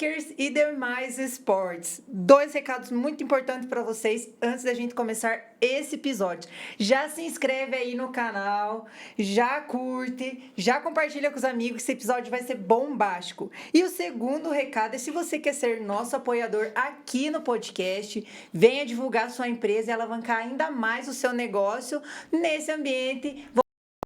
Bikers e demais esportes. 2 recados muito importantes para vocês antes da gente começar esse episódio. Já se inscreve aí no canal, já curte, já compartilha com os amigos, esse episódio vai ser bombástico. E o segundo recado é se você quer ser nosso apoiador aqui no podcast, venha divulgar sua empresa e alavancar ainda mais o seu negócio nesse ambiente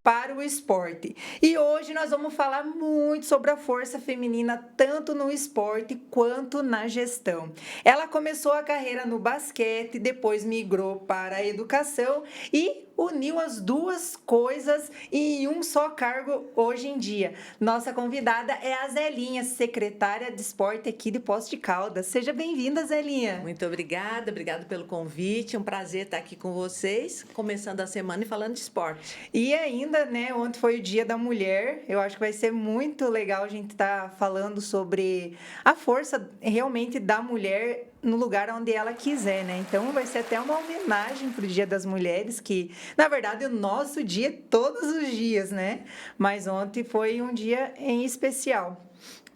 para o esporte. E hoje nós vamos falar muito sobre a força feminina, tanto no esporte quanto na gestão. Ela começou a carreira no basquete, depois migrou para a educação e uniu as duas coisas em um só cargo hoje em dia. Nossa convidada é a Zelinha, secretária de esporte aqui de Poços de Caldas. Seja bem-vinda, Zelinha. Muito obrigada pelo convite. Um prazer estar aqui com vocês, começando a semana e falando de esporte. E ainda, né, ontem foi o Dia da Mulher. Eu acho que vai ser muito legal a gente estar falando sobre a força realmente da mulher no lugar onde ela quiser, né? Então vai ser até uma homenagem para o Dia das Mulheres, que na verdade o nosso dia é todos os dias, né? Mas ontem foi um dia em especial.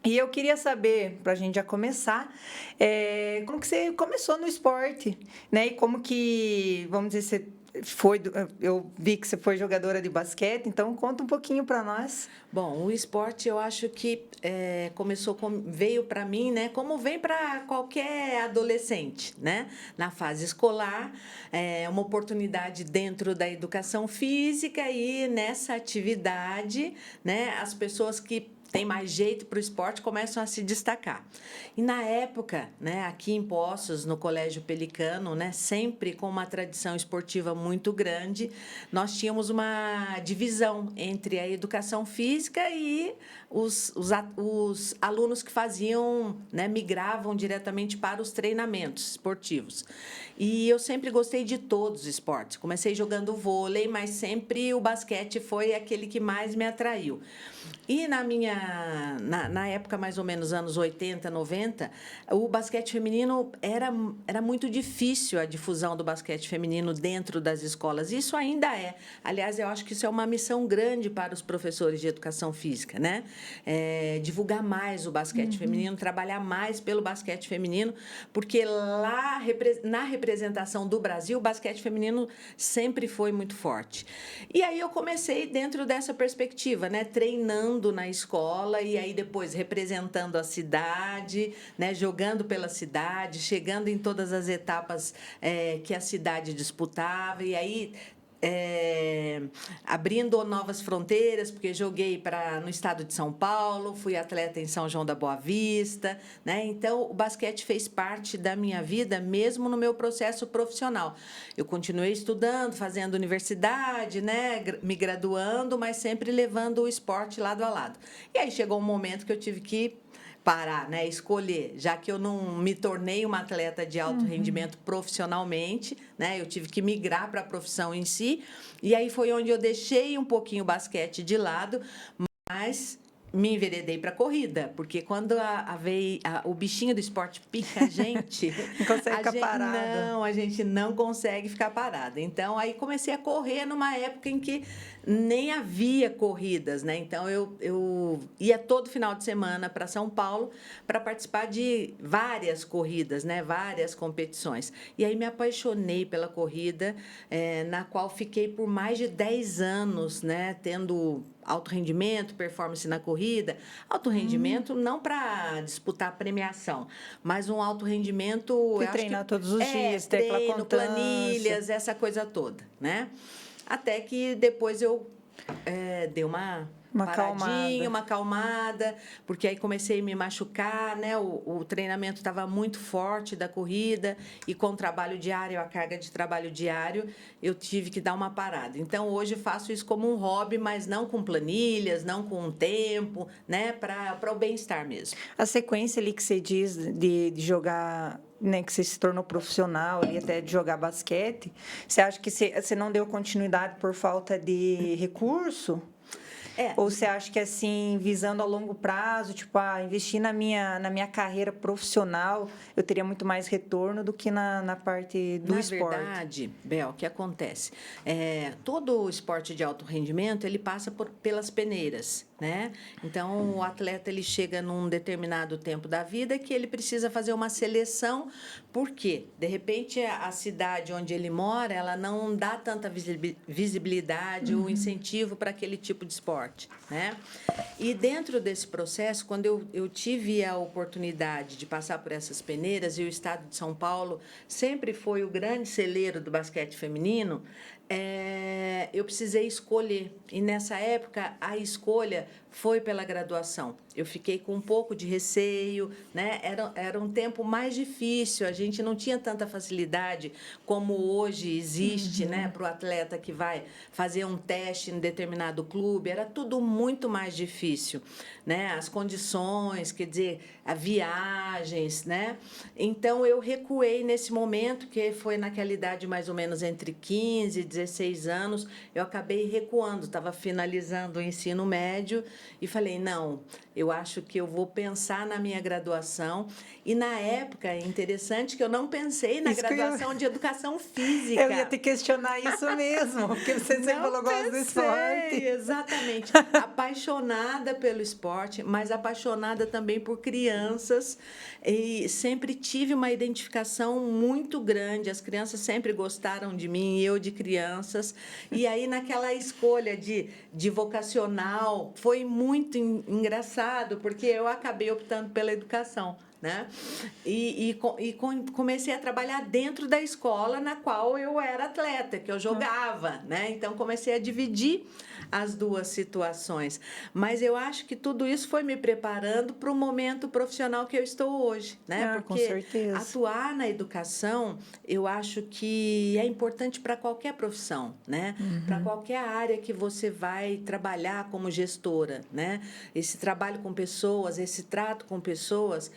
E eu queria saber, para a gente já começar, como que você começou no esporte, né? E como que, vamos dizer, eu vi que você foi jogadora de basquete, então conta um pouquinho para nós. Bom, o esporte eu acho que veio para mim, né? Como vem para qualquer adolescente, né? Na fase escolar, uma oportunidade dentro da educação física e nessa atividade, né? As pessoas que tem mais jeito para o esporte, começam a se destacar. E na época, né, aqui em Poços, no Colégio Pelicano, né, sempre com uma tradição esportiva muito grande, nós tínhamos uma divisão entre a educação física e os alunos que faziam, né, migravam diretamente para os treinamentos esportivos. E eu sempre gostei de todos os esportes. Comecei jogando vôlei, mas sempre o basquete foi aquele que mais me atraiu. E na época, mais ou menos, anos 80, 90, o basquete feminino era muito difícil a difusão do basquete feminino dentro das escolas. Isso ainda é. Aliás, eu acho que isso é uma missão grande para os professores de educação física, né? Divulgar mais o basquete feminino, trabalhar mais pelo basquete feminino, porque lá, na representação do Brasil, o basquete feminino sempre foi muito forte. E aí eu comecei dentro dessa perspectiva, né? Treinando na escola e aí depois representando a cidade, né, jogando pela cidade, chegando em todas as etapas que a cidade disputava e aí abrindo novas fronteiras, porque joguei no estado de São Paulo, fui atleta em São João da Boa Vista, né? Então, o basquete fez parte da minha vida, mesmo no meu processo profissional. Eu continuei estudando, fazendo universidade, né? Me graduando, mas sempre levando o esporte lado a lado. E aí chegou um momento que eu tive que parar, né? Escolher, já que eu não me tornei uma atleta de alto rendimento profissionalmente, né? Eu tive que migrar para a profissão em si, e aí foi onde eu deixei um pouquinho o basquete de lado, mas me enveredei para a corrida, porque quando o bichinho do esporte pica a gente, não consegue ficar parada. A gente não consegue ficar parada. Então, aí comecei a correr numa época em que nem havia corridas, né? Então, eu ia todo final de semana para São Paulo para participar de várias corridas, né? Várias competições. E aí me apaixonei pela corrida, na qual fiquei por mais de 10 anos, né? Tendo alto rendimento, performance na corrida. Alto rendimento não para disputar premiação, mas um alto rendimento... Treinar todos os dias, ter aquela constância. Planilhas, essa coisa toda, né? Até que depois eu dei uma paradinha, uma acalmada, porque aí comecei a me machucar, né? O treinamento estava muito forte da corrida e com o trabalho diário, a carga de trabalho diário, eu tive que dar uma parada. Então, hoje faço isso como um hobby, mas não com planilhas, não com tempo, né? Para o bem-estar mesmo. A sequência ali que você diz de jogar, né, que você se tornou profissional ali, até de jogar basquete, você acha que você não deu continuidade por falta de recurso? Ou você acha que, assim, visando a longo prazo, tipo, investir na minha carreira profissional, eu teria muito mais retorno do que na parte do esporte? Na verdade, Bel, o que acontece? Todo esporte de alto rendimento, ele passa pelas peneiras, né? Então, o atleta, ele chega num determinado tempo da vida que ele precisa fazer uma seleção, porque, de repente, a cidade onde ele mora, ela não dá tanta visibilidade ou incentivo para aquele tipo de esporte, né? E dentro desse processo, quando eu tive a oportunidade de passar por essas peneiras, e o estado de São Paulo sempre foi o grande celeiro do basquete feminino, eu precisei escolher. E, nessa época, a escolha foi pela graduação. Eu fiquei com um pouco de receio, né? Era um tempo mais difícil, a gente não tinha tanta facilidade como hoje existe, né, para o atleta que vai fazer um teste em determinado clube. Era tudo muito mais difícil, né? As condições, quer dizer, as viagens, né? Então, eu recuei nesse momento, que foi naquela idade mais ou menos entre 15 e 16 anos, eu acabei recuando, estava finalizando o ensino médio e falei, não, eu acho que eu vou pensar na minha graduação. E, na época, é interessante que eu não pensei na graduação de educação física. Eu ia te questionar isso mesmo, porque você sempre falou gosta do esporte. Exatamente. Apaixonada pelo esporte, mas apaixonada também por crianças. E sempre tive uma identificação muito grande. As crianças sempre gostaram de mim, eu de crianças. E aí, naquela escolha de vocacional, foi muito engraçado, porque eu acabei optando pela educação, né? E comecei a trabalhar dentro da escola na qual eu era atleta, que eu jogava, né? Então, comecei a dividir as duas situações. Mas eu acho que tudo isso foi me preparando para o momento profissional que eu estou hoje, né? Porque com certeza. Atuar na educação, eu acho que é importante para qualquer profissão, né? Para qualquer área que você vai trabalhar como gestora, né? Esse trabalho com pessoas, esse trato com pessoas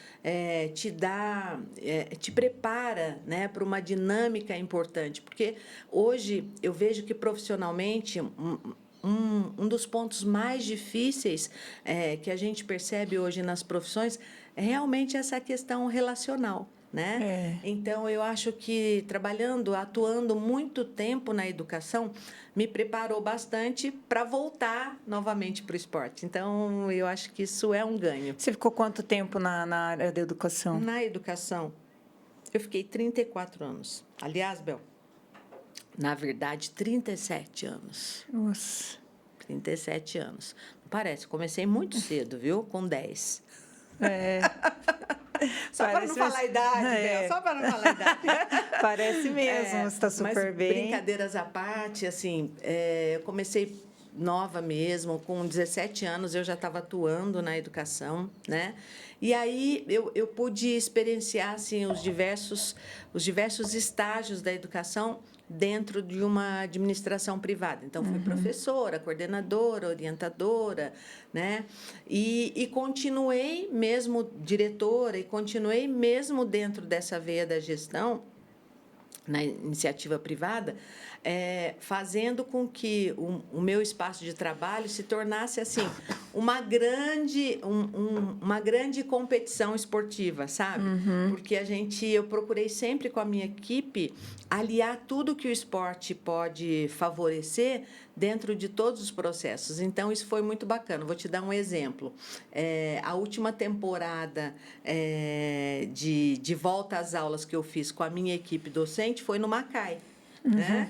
te prepara, né, para uma dinâmica importante, porque hoje eu vejo que profissionalmente um dos pontos mais difíceis que a gente percebe hoje nas profissões é realmente essa questão relacional, né? Então, eu acho que atuando muito tempo na educação, me preparou bastante para voltar novamente para o esporte. Então, eu acho que isso é um ganho. Você ficou quanto tempo na área da educação? Na educação, eu fiquei 34 anos. Aliás, Bel, na verdade, 37 anos. Nossa. 37 anos. Não parece, comecei muito cedo, viu? Com 10. Só para não falar a idade, Bel, só para não falar a idade. Parece mesmo, você está super mas, bem. Brincadeiras à parte, assim, eu comecei nova mesmo, com 17 anos eu já estava atuando na educação, né? E aí eu pude experienciar assim, os diversos estágios da educação dentro de uma administração privada. Então, fui professora, coordenadora, orientadora, né? E continuei mesmo diretora, e continuei mesmo dentro dessa veia da gestão, na iniciativa privada, fazendo com que o meu espaço de trabalho se tornasse assim uma grande competição esportiva, sabe? Porque eu procurei sempre com a minha equipe aliar tudo que o esporte pode favorecer dentro de todos os processos. Então, isso foi muito bacana. Vou te dar um exemplo. A última temporada de volta às aulas que eu fiz com a minha equipe docente foi no Macai. Né?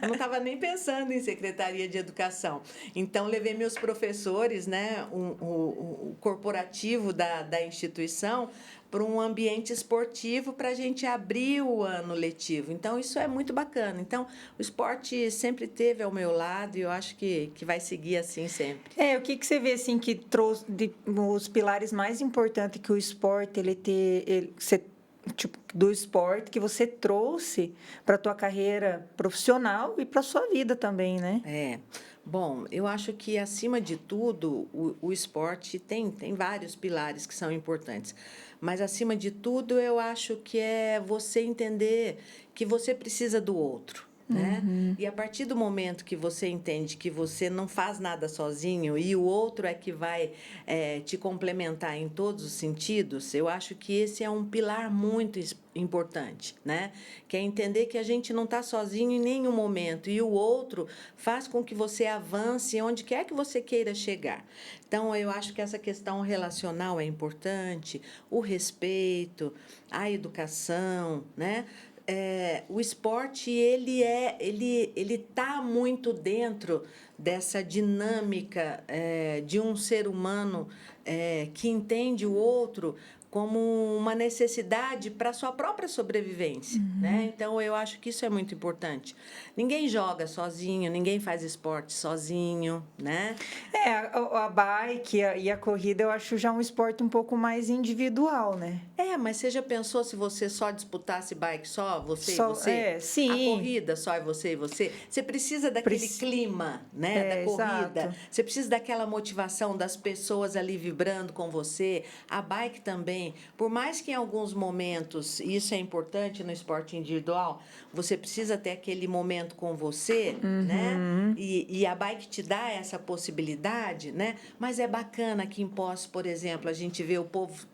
Eu não estava nem pensando em Secretaria de Educação. Então, levei meus professores, né, o corporativo da instituição, para um ambiente esportivo para a gente abrir o ano letivo. Então, isso é muito bacana. Então, o esporte sempre esteve ao meu lado e eu acho que vai seguir assim sempre. O que você vê assim, que trouxe os pilares mais importantes que o esporte do esporte que você trouxe para a tua carreira profissional e para a sua vida também, né? Bom, eu acho que, acima de tudo, o esporte tem vários pilares que são importantes. Mas, acima de tudo, eu acho que é você entender que você precisa do outro. né? E a partir do momento que você entende que você não faz nada sozinho e o outro é que vai te complementar em todos os sentidos, eu acho que esse é um pilar muito importante, né? Que é entender que a gente não está sozinho em nenhum momento e o outro faz com que você avance onde quer que você queira chegar. Então, eu acho que essa questão relacional é importante, o respeito, a educação, né? O esporte ele tá muito dentro dessa dinâmica de um ser humano que entende o outro como uma necessidade para a sua própria sobrevivência, né? Então, eu acho que isso é muito importante. Ninguém joga sozinho, ninguém faz esporte sozinho, né? A bike e a corrida eu acho já um esporte um pouco mais individual, né? Mas você já pensou se você só disputasse bike só, você e Só, você? sim. A corrida só é você e você? Você precisa daquele clima, né, da corrida. Exato. Você precisa daquela motivação das pessoas ali vibrando com você. A bike também, por mais que em alguns momentos, e isso é importante no esporte individual, você precisa ter aquele momento com você, né? E a bike te dá essa possibilidade, né? Mas é bacana que em Poços, por exemplo, a gente vê o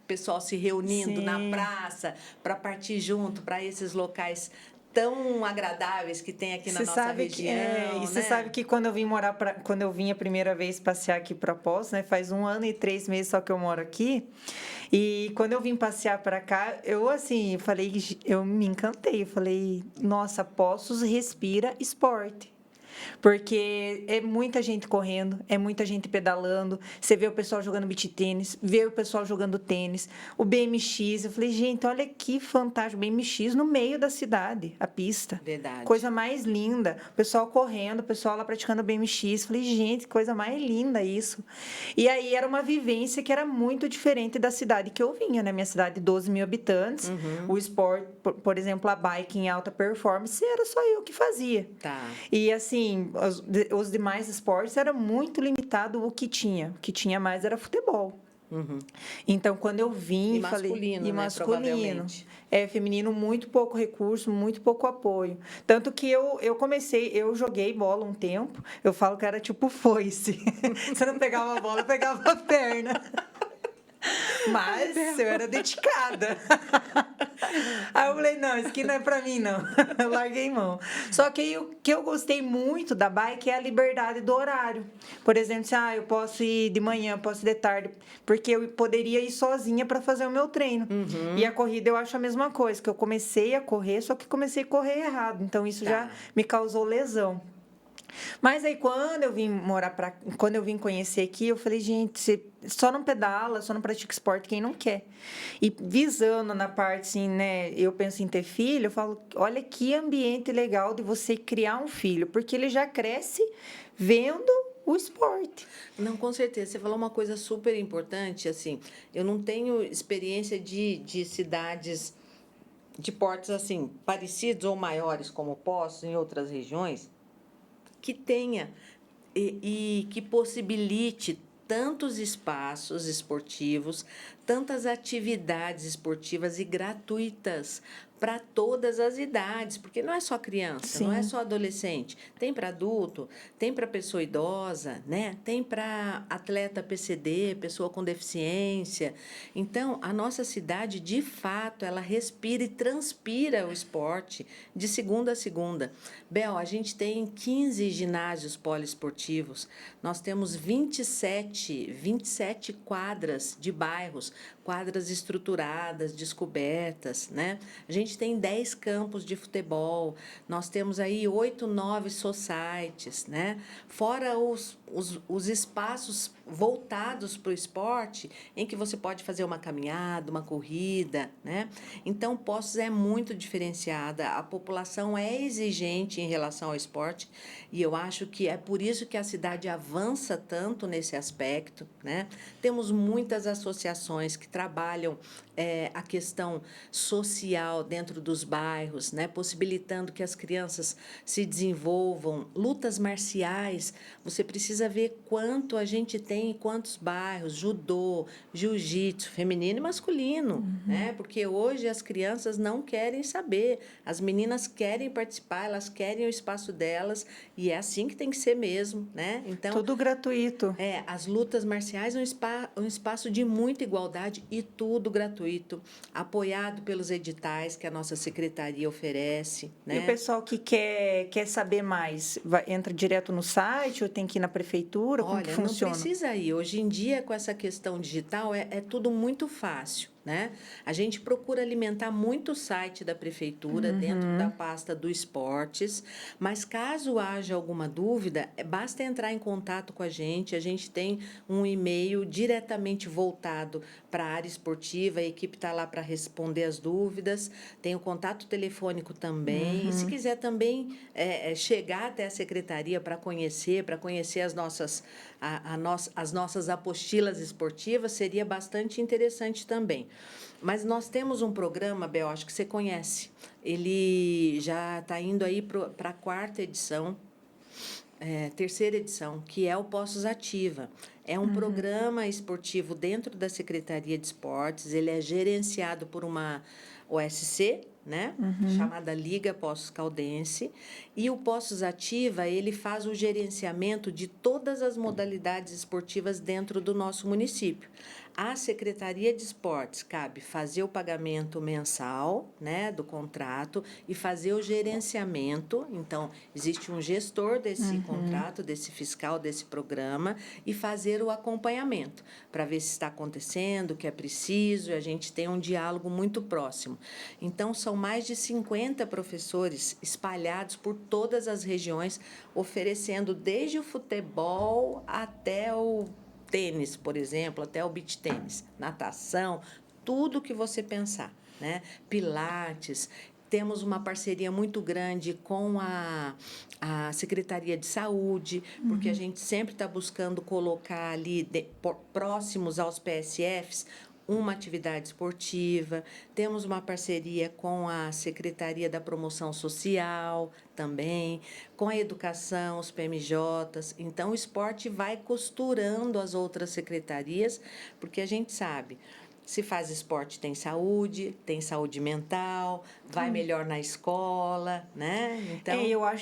pessoal se reunindo na praça para partir junto para esses locais tão agradáveis que tem aqui na nossa região, você sabe que quando eu vim quando eu vim a primeira vez passear aqui para Poços, né, faz 1 ano e 3 meses só que eu moro aqui, e quando eu vim passear para cá, eu assim, eu me encantei, eu falei, nossa, Poços respira esporte. Porque é muita gente correndo, é muita gente pedalando. Você vê o pessoal jogando beach tênis, vê o pessoal jogando tênis, o BMX. Eu falei, gente, olha que fantástico, BMX no meio da cidade, a pista. Verdade. Coisa mais linda. O pessoal correndo, o pessoal lá praticando BMX. Eu falei, gente, coisa mais linda isso. E aí era uma vivência que era muito diferente da cidade que eu vinha, né? Minha cidade, 12 mil habitantes. O esporte, por exemplo, a bike em alta performance, era só eu que fazia. Tá. E assim, os demais esportes era muito limitado o que tinha. O que tinha mais era futebol. Então, quando eu vim, masculino, né, provavelmente. Feminino, muito pouco recurso, muito pouco apoio. Tanto que eu joguei bola um tempo, eu falo que era tipo foice. Você não pegava a bola, eu pegava a perna. Mas eu era dedicada. Aí eu falei, não, isso aqui não é pra mim, não. Eu larguei mão. Só que o que eu gostei muito da bike é a liberdade do horário. Por exemplo, eu posso ir de manhã, posso ir de tarde, porque eu poderia ir sozinha para fazer o meu treino. E a corrida eu acho a mesma coisa, que eu comecei a correr, só que comecei a correr errado. Então, isso já me causou lesão. Mas aí, quando eu vim conhecer aqui, eu falei, gente, você só não pedala, só não pratica esporte quem não quer. E visando na parte, assim, né, eu penso em ter filho, eu falo, olha que ambiente legal de você criar um filho, porque ele já cresce vendo o esporte. Não, com certeza. Você falou uma coisa super importante, assim, eu não tenho experiência de cidades de portos, assim, parecidos ou maiores como Poços, em outras regiões, que tenha e que possibilite tantos espaços esportivos, tantas atividades esportivas e gratuitas para todas as idades, porque não é só criança, não é só adolescente, tem para adulto, tem para pessoa idosa, né? Tem para atleta PCD, pessoa com deficiência. Então, a nossa cidade, de fato, ela respira e transpira o esporte de segunda a segunda. Bel, a gente tem 15 ginásios poliesportivos, nós temos 27 quadras de bairros, quadras estruturadas, descobertas, né? A gente tem 10 campos de futebol, nós temos aí 8, 9 societies, né? Fora os espaços voltados para o esporte, em que você pode fazer uma caminhada, uma corrida, né? Então, Poços é muito diferenciada, a população é exigente em relação ao esporte, e eu acho que é por isso que a cidade avança tanto nesse aspecto, né? Temos muitas associações que trabalham a questão social dentro dos bairros, né? Possibilitando que as crianças se desenvolvam. Lutas marciais, você precisa ver quanto a gente tem em quantos bairros, judô, jiu-jitsu, feminino e masculino, né? Porque hoje as crianças não querem saber, as meninas querem participar, elas querem o espaço delas, e é assim que tem que ser mesmo, né? Então, tudo gratuito. as lutas marciais um espaço de muita igualdade e tudo gratuito, apoiado pelos editais que a nossa secretaria oferece, né? E o pessoal que quer saber mais, entra direto no site ou tem que ir na prefeitura? Como que Olha, funciona? não precisa ir. Hoje em dia, com essa questão digital, é tudo muito fácil, né? A gente procura alimentar muito o site da prefeitura dentro da pasta do esportes, mas caso haja alguma dúvida, basta entrar em contato com a gente tem um e-mail diretamente voltado para a área esportiva, a equipe está lá para responder as dúvidas, tem o contato telefônico também, e se quiser também chegar até a secretaria para conhecer as nossas apostilas esportivas, seria bastante interessante também. Mas nós temos um programa, Bel, acho que você conhece. Ele já está indo aí para a terceira edição, que é o Postos Ativa. É um programa esportivo dentro da Secretaria de Esportes, ele é gerenciado por uma OSC, né? Chamada Liga Poços Caldense, e o Postos Ativa, ele faz o gerenciamento de todas as modalidades esportivas dentro do nosso município. À Secretaria de Esportes cabe fazer o pagamento mensal, né, do contrato e fazer o gerenciamento. Então, existe um gestor desse contrato, desse fiscal, desse programa, e fazer o acompanhamento para ver se está acontecendo, o que é preciso, e a gente tem um diálogo muito próximo. Então, são mais de 50 professores espalhados por todas as regiões, oferecendo desde o futebol até o tênis, por exemplo, até o beach tênis, natação, tudo que você pensar, né? Pilates. Temos uma parceria muito grande com a Secretaria de Saúde, porque a gente sempre está buscando colocar ali, próximos aos PSFs, uma atividade esportiva. Temos uma parceria com a Secretaria da Promoção Social também, com a Educação, os PMJs. Então, o esporte vai costurando as outras secretarias, porque a gente sabe, se faz esporte tem saúde mental, vai melhor na escola, né? Então,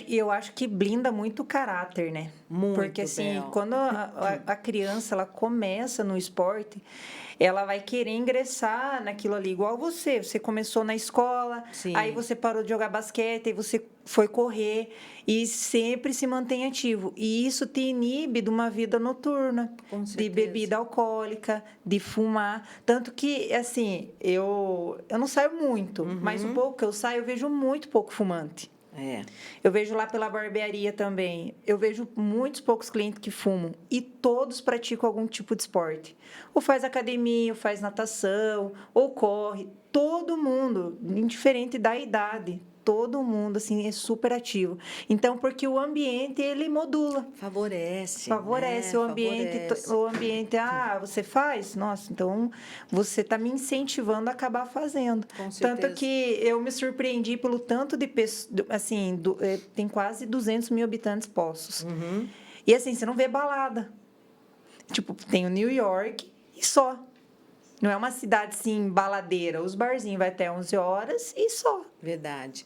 eu acho que blinda muito o caráter, né? Muito, porque assim, Bel. quando a criança ela começa no esporte, ela vai querer ingressar naquilo ali, igual você começou na escola, Sim. aí você parou de jogar basquete, aí você foi correr e sempre se mantém ativo. E isso te inibe de uma vida noturna, Com de certeza. bebida alcoólica, de fumar. Tanto que, assim, eu não saio muito, mas o pouco que eu saio, eu vejo muito pouco fumante. Eu vejo lá pela barbearia também. Eu vejo muitos poucos clientes que fumam e todos praticam algum tipo de esporte. Ou faz academia, ou faz natação, ou corre. Todo mundo, indiferente da idade, todo mundo assim é super ativo. Então, porque o ambiente ele modula. Favorece, Favorece né? o ambiente, Favorece. o ambiente, você faz? Nossa, então você está me incentivando a acabar fazendo. Com certeza. Tanto que eu me surpreendi pelo tanto de pessoas, assim, tem quase 200 mil habitantes Poços. E assim, você não vê balada. Tipo, tem o New York e só. Não é uma cidade, assim, baladeira. Os barzinhos vai até 11 horas e só. Verdade.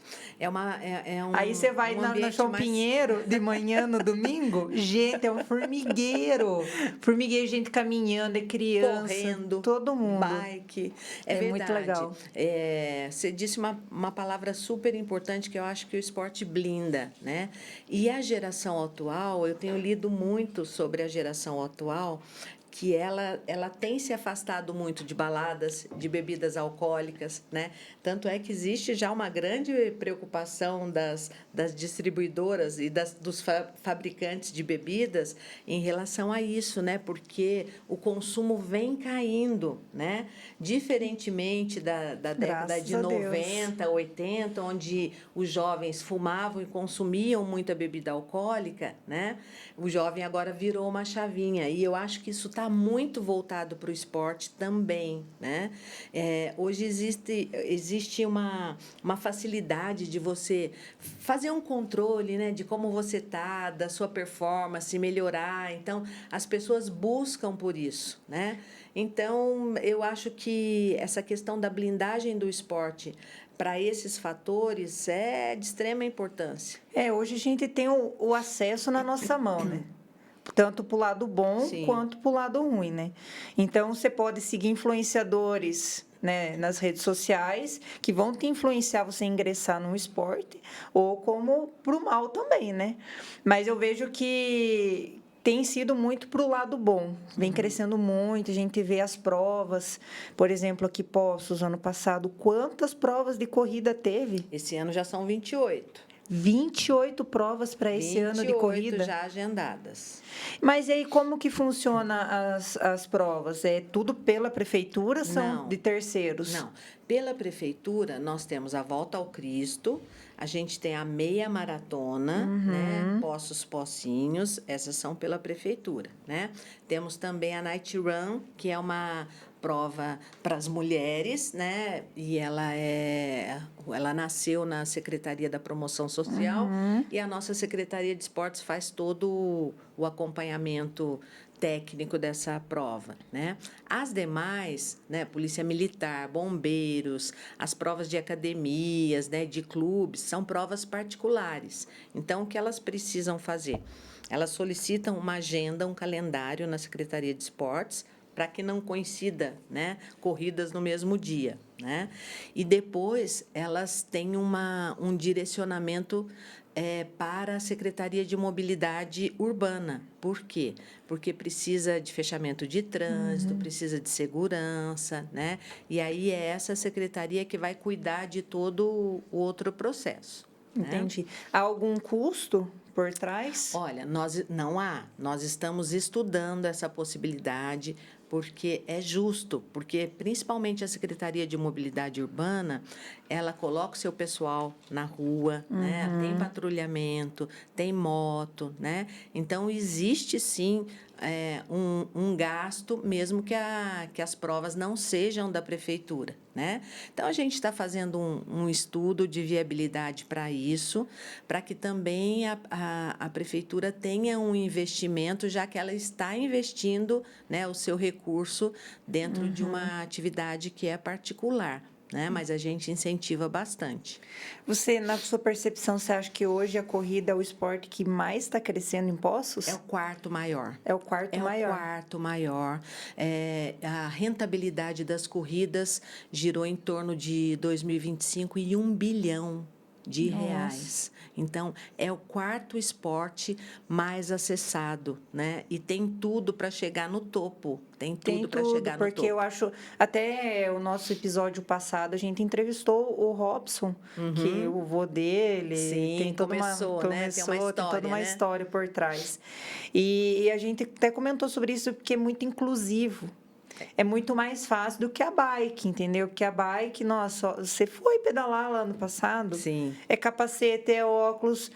Aí você vai no João Pinheiro de manhã, no domingo, gente, é um formigueiro. Formigueiro, gente caminhando, é criança. Correndo. Todo mundo. Bike. É verdade. Muito legal. Você disse uma palavra super importante que eu acho que o esporte blinda, né? E a geração atual, eu tenho lido muito sobre a geração atual, que ela tem se afastado muito de baladas, de bebidas alcoólicas, né? Tanto é que existe já uma grande preocupação das distribuidoras e dos fabricantes de bebidas em relação a isso, né? Porque o consumo vem caindo, né? Diferentemente da década de 90, 80, onde os jovens fumavam e consumiam muita bebida alcoólica, né? O jovem agora virou uma chavinha e eu acho que isso está está muito voltado para o esporte também, né? Hoje existe uma facilidade de você fazer um controle, né, de como você está, da sua performance, melhorar. Então, as pessoas buscam por isso, né? Então, eu acho que essa questão da blindagem do esporte para esses fatores é de extrema importância. Hoje a gente tem o acesso na nossa mão, né? Tanto para o lado bom Sim. quanto para o lado ruim, né? Então, você pode seguir influenciadores, né, nas redes sociais que vão te influenciar você a ingressar num esporte, ou como para o mal também, né? Mas eu vejo que tem sido muito para o lado bom, vem crescendo muito, a gente vê as provas, por exemplo, aqui Poços, ano passado, quantas provas de corrida teve? Esse ano já são 28. 28 provas para esse ano de corrida. 28 já agendadas. Mas e aí, como que funciona as provas? É tudo pela prefeitura, são Não. de terceiros? Não. Pela prefeitura, nós temos a Volta ao Cristo, a gente tem a meia maratona, né? Poços Pocinhos, essas são pela prefeitura, né? Temos também a Night Run, que é uma prova para as mulheres, né? E ela nasceu na Secretaria da Promoção Social e a nossa Secretaria de Esportes faz todo o acompanhamento técnico dessa prova, né? As demais, né, Polícia Militar, bombeiros, as provas de academias, né, de clubes, são provas particulares. Então, o que elas precisam fazer? Elas solicitam uma agenda, um calendário na Secretaria de Esportes, para que não coincida, né, corridas no mesmo dia, né? E depois elas têm um direcionamento para a Secretaria de Mobilidade Urbana. Por quê? Porque precisa de fechamento de trânsito, precisa de segurança, né? E aí é essa secretaria que vai cuidar de todo o outro processo. Entendi. Né? Há algum custo por trás? Olha, não há. Nós estamos estudando essa possibilidade, porque é justo, porque principalmente a Secretaria de Mobilidade Urbana, ela coloca o seu pessoal na rua, né? Tem patrulhamento, tem moto, né? Então, existe sim um gasto, mesmo que as provas não sejam da prefeitura, né? Então, a gente está fazendo um estudo de viabilidade para isso, para que também a prefeitura tenha um investimento, já que ela está investindo, né, o seu recurso dentro de uma atividade que é particular, né? Mas a gente incentiva bastante. Você, na sua percepção, você acha que hoje a corrida é o esporte que mais está crescendo em Poços? É o quarto maior. É o quarto maior. É o quarto maior. A rentabilidade das corridas girou em torno de 2025 e 1 bilhão de reais. Então, é o quarto esporte mais acessado, né? E tem tudo para chegar no topo. Tem tudo para chegar no topo. Porque eu acho, até o nosso episódio passado, a gente entrevistou o Robson, que o vô dele tem toda começou, né? Tem uma história, tem toda uma história por trás. E a gente até comentou sobre isso porque é muito inclusivo. É muito mais fácil do que a bike, entendeu? Porque a bike, nossa, você foi pedalar lá no passado? Sim. É capacete, é óculos,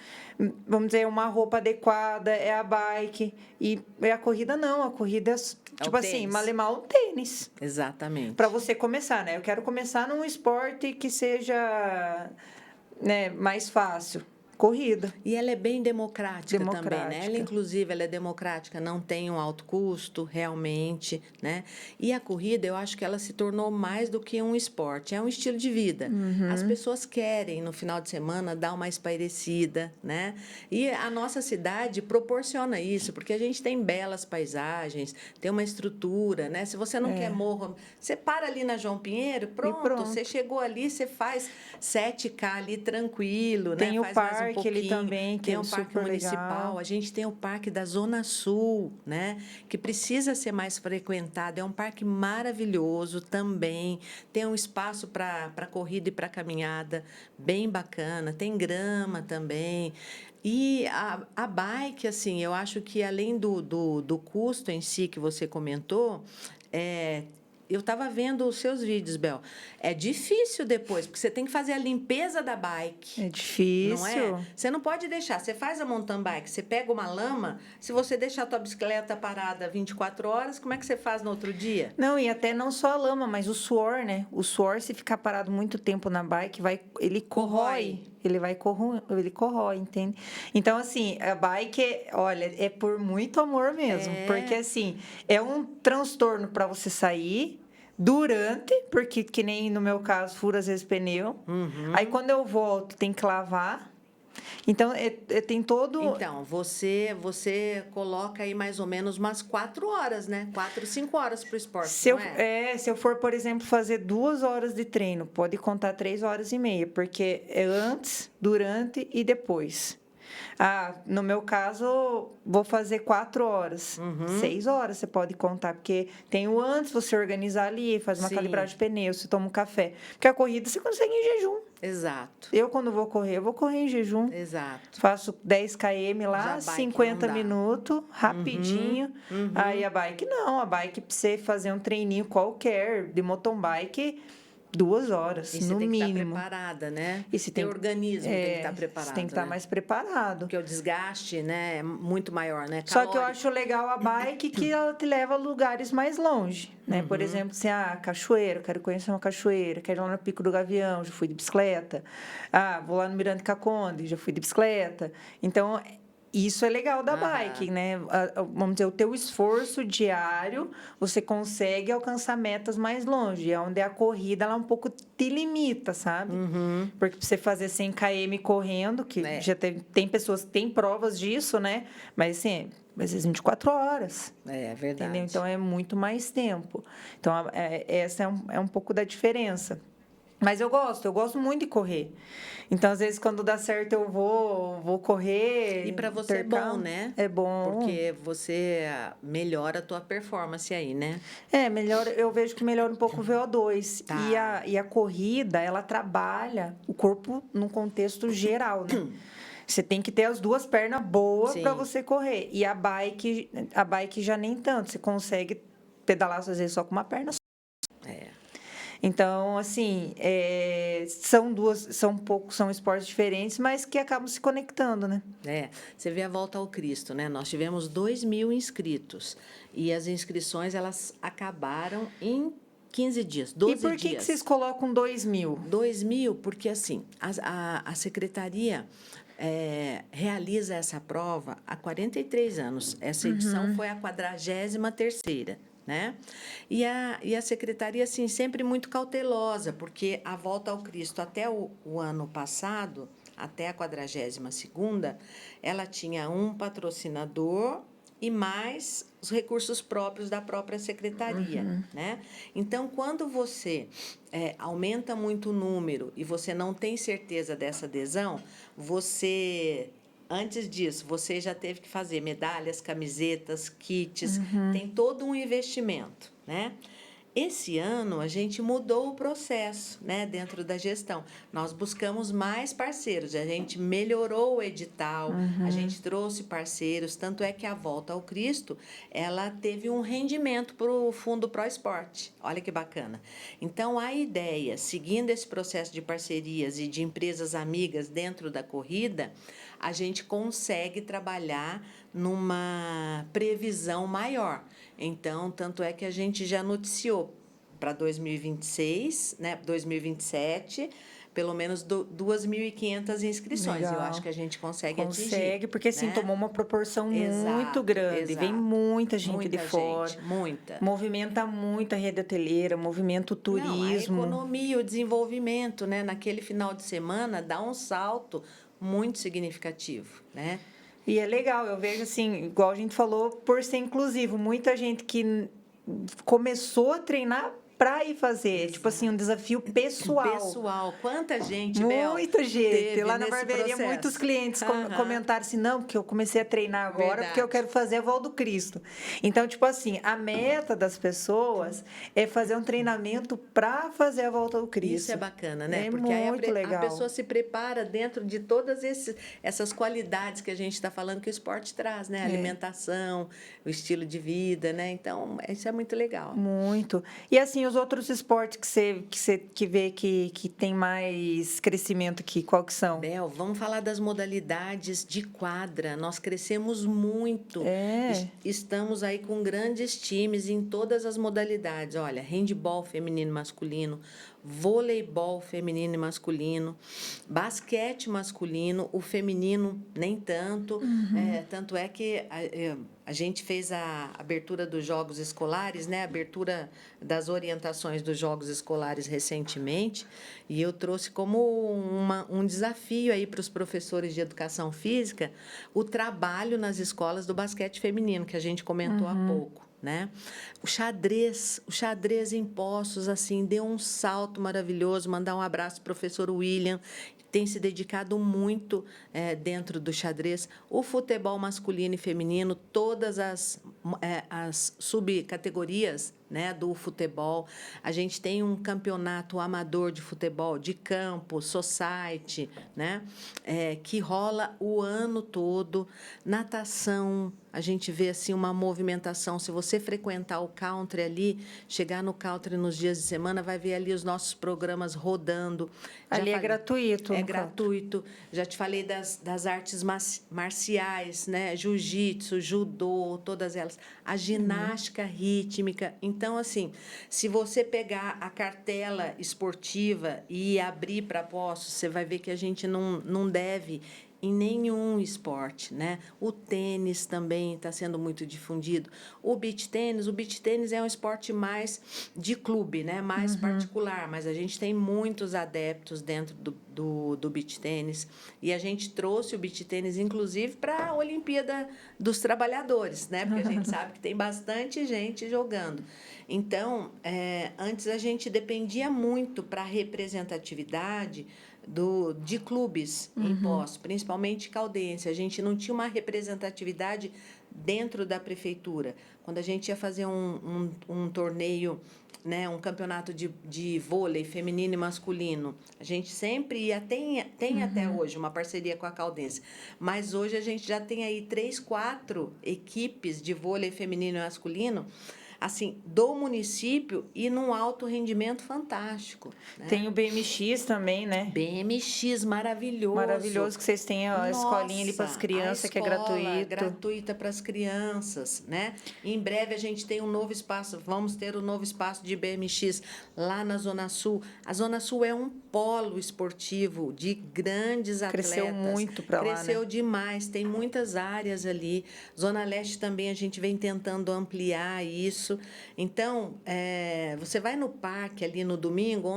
vamos dizer, uma roupa adequada, é a bike. E a corrida não, a corrida é tipo assim, malemar um tênis. Exatamente. Para você começar, né? Eu quero começar num esporte que seja, né, mais fácil. Corrida. E ela é bem democrática também, né? Ela, inclusive, ela é democrática, não tem um alto custo, realmente, né? E a corrida, eu acho que ela se tornou mais do que um esporte, é um estilo de vida. As pessoas querem, no final de semana, dar uma espairecida, né? E a nossa cidade proporciona isso, porque a gente tem belas paisagens, tem uma estrutura, né? Se você não quer morro, você para ali na João Pinheiro, pronto, você chegou ali, você faz 7K ali tranquilo, tem, né? Faz o parque ele também, que tem é um parque super municipal, legal. A gente tem o parque da Zona Sul, né, que precisa ser mais frequentado, é um parque maravilhoso também, tem um espaço para corrida e para caminhada bem bacana, tem grama também. E a bike, assim, eu acho que além do custo em si que você comentou, eu estava vendo os seus vídeos, Bel. É difícil depois, porque você tem que fazer a limpeza da bike. É difícil. Não é? Você não pode deixar. Você faz a mountain bike, você pega uma lama, se você deixar a tua bicicleta parada 24 horas, como é que você faz no outro dia? Não, e até não só a lama, mas o suor, né? O suor, se ficar parado muito tempo na bike, ele corrói. Ele corrói, entende? Então, assim, a bike, olha, é por muito amor mesmo. Porque, assim, é um transtorno para você sair durante, porque, que nem no meu caso, fura às vezes pneu. Aí, quando eu volto, tem que lavar. Então, tem todo... Então, você coloca aí mais ou menos umas 4 horas, né? 4, 5 horas para o esporte, Se não é? se eu for, por exemplo, fazer 2 horas de treino, pode contar 3 horas e meia, porque é antes, durante e depois. No meu caso, vou fazer 4 horas. 6 horas você pode contar, porque tem o antes, você organizar ali, faz uma Sim. calibragem de pneu, você toma um café. Porque a corrida você consegue em jejum. Exato. Eu, quando vou correr em jejum. Exato. Faço 10 km lá, Já a bike 50 não dá. minutos, rapidinho. Aí a bike não, pra você fazer um treininho qualquer de mountain bike, 2 horas, E você no tem que estar mínimo. preparada, né? E se Teu organismo tem que estar preparado. Você tem que estar né? mais preparado. Porque o desgaste, né, é muito maior, né? Só que eu Calórico. acho legal a bike que ela te leva a lugares mais longe, né? Por exemplo, assim, cachoeira, quero conhecer uma cachoeira, quero ir lá no Pico do Gavião, já fui de bicicleta. Vou lá no Miranda de Caconde, já fui de bicicleta. Então, isso é legal da bike, né? Vamos dizer, o teu esforço diário, você consegue alcançar metas mais longe. É onde a corrida, ela um pouco te limita, sabe? Porque pra você fazer 100 km correndo, que já tem pessoas que têm provas disso, né? Mas, assim, às vezes 24 horas. É verdade. Entendeu? Então, é muito mais tempo. Então, essa é um pouco da diferença. Mas eu gosto muito de correr. Então, às vezes, quando dá certo, eu vou correr. E para você é bom, né? É bom. Porque você melhora a tua performance aí, né? Eu vejo que melhora um pouco o VO2. Tá. E a corrida, ela trabalha o corpo num contexto geral, né? Você tem que ter as 2 pernas boas para você correr. E a bike já nem tanto. Você consegue pedalar, às vezes, só com uma perna só. Então, assim, são esportes diferentes, mas que acabam se conectando, né? Você vê a Volta ao Cristo, né? Nós tivemos 2.000 inscritos e as inscrições, elas acabaram em 15 dias, 12 dias. E por que vocês colocam 2.000? 2.000, porque, assim, a secretaria realiza essa prova há 43 anos. Essa edição foi a 43ª. Né? E a secretaria, assim, sempre muito cautelosa, porque a Volta ao Cristo, até o ano passado, até a 42ª, ela tinha um patrocinador e mais os recursos próprios da própria secretaria. Né? Então, quando você aumenta muito o número e você não tem certeza dessa adesão, antes disso, você já teve que fazer medalhas, camisetas, kits, tem todo um investimento, né? Esse ano, a gente mudou o processo, né, dentro da gestão. Nós buscamos mais parceiros, a gente melhorou o edital, a gente trouxe parceiros, tanto é que a Volta ao Cristo, ela teve um rendimento para o Fundo Pro Esporte. Olha que bacana. Então, a ideia, seguindo esse processo de parcerias e de empresas amigas dentro da corrida, a gente consegue trabalhar numa previsão maior. Então, tanto é que a gente já noticiou para 2026, né, 2027, pelo menos 2.500 inscrições. Legal. Eu acho que a gente consegue atingir. Consegue, porque assim, né? tomou uma proporção Exato, muito grande. Vem exato. muita gente Muita de fora. gente, muita. Movimenta muito a rede hoteleira, movimenta o turismo. Não, a economia, o desenvolvimento, né? Naquele final de semana, dá um salto muito significativo, né? E é legal, eu vejo assim, igual a gente falou, por ser inclusivo, muita gente que começou a treinar para ir fazer. Tipo assim, um desafio pessoal. Pessoal. Quanta gente, Muita gente. teve Lá na nesse barbearia, processo. muitos clientes comentaram assim, não, porque eu comecei a treinar agora, Verdade. porque eu quero fazer a volta do Cristo. Então, tipo assim, a meta das pessoas é fazer um treinamento para fazer a volta do Cristo. Isso é bacana, né? É Porque aí muito legal. a pessoa se prepara dentro de todas essas qualidades que a gente está falando que o esporte traz, né? A alimentação, o estilo de vida, né? Então, isso é muito legal. Muito. E assim, os outros esportes que vê que tem mais crescimento aqui, qual que são? Bel, vamos falar das modalidades de quadra. Nós crescemos muito. Estamos aí com grandes times em todas as modalidades. Olha, handebol feminino e masculino, voleibol feminino e masculino, basquete masculino, o feminino nem tanto. Tanto é que a gente fez a abertura dos Jogos Escolares, né? A abertura das orientações dos Jogos Escolares recentemente, e eu trouxe como um desafio aí para os professores de educação física o trabalho nas escolas do basquete feminino, que a gente comentou há pouco. Né? O xadrez em Poços, assim, deu um salto maravilhoso. Mandar um abraço para o professor William, que tem se dedicado muito dentro do xadrez. O futebol masculino e feminino, todas as subcategorias, né, do futebol. A gente tem um campeonato amador de futebol de campo, society, né, que rola o ano todo. Natação, a gente vê assim uma movimentação. Se você frequentar o country ali, chegar no country nos dias de semana, vai ver ali os nossos programas rodando. Ali é gratuito. É gratuito. Já te falei das artes marciais, né? Jiu-jitsu, judô, todas elas. A ginástica rítmica. Então, assim, se você pegar a cartela esportiva e abrir para Poços, você vai ver que a gente não deve em nenhum esporte, né? O tênis também está sendo muito difundido. O beach tênis é um esporte mais de clube, né? Mais particular, mas a gente tem muitos adeptos dentro do beach tênis, e a gente trouxe o beach tênis, inclusive, para a Olimpíada dos Trabalhadores, né? Porque a gente sabe que tem bastante gente jogando. Então, antes a gente dependia muito para a representatividade de clubes em Poços, principalmente Caldense. A gente não tinha uma representatividade dentro da prefeitura. Quando a gente ia fazer um torneio, né, um campeonato de vôlei feminino e masculino, a gente sempre ia, tem até hoje uma parceria com a Caldense, mas hoje a gente já tem aí 3, 4 equipes de vôlei feminino e masculino, assim, do município e num alto rendimento fantástico. Né? Tem o BMX também, né? BMX, maravilhoso. Maravilhoso que vocês têm a escolinha ali para as crianças, que é gratuito. Gratuita para as crianças, né? Em breve a gente tem um novo espaço, vamos ter um novo espaço de BMX lá na Zona Sul. A Zona Sul é um polo esportivo de grandes atletas. Cresceu muito para lá, né? Cresceu demais, tem muitas áreas ali. Zona Leste também a gente vem tentando ampliar isso. Então, você vai no parque ali no domingo,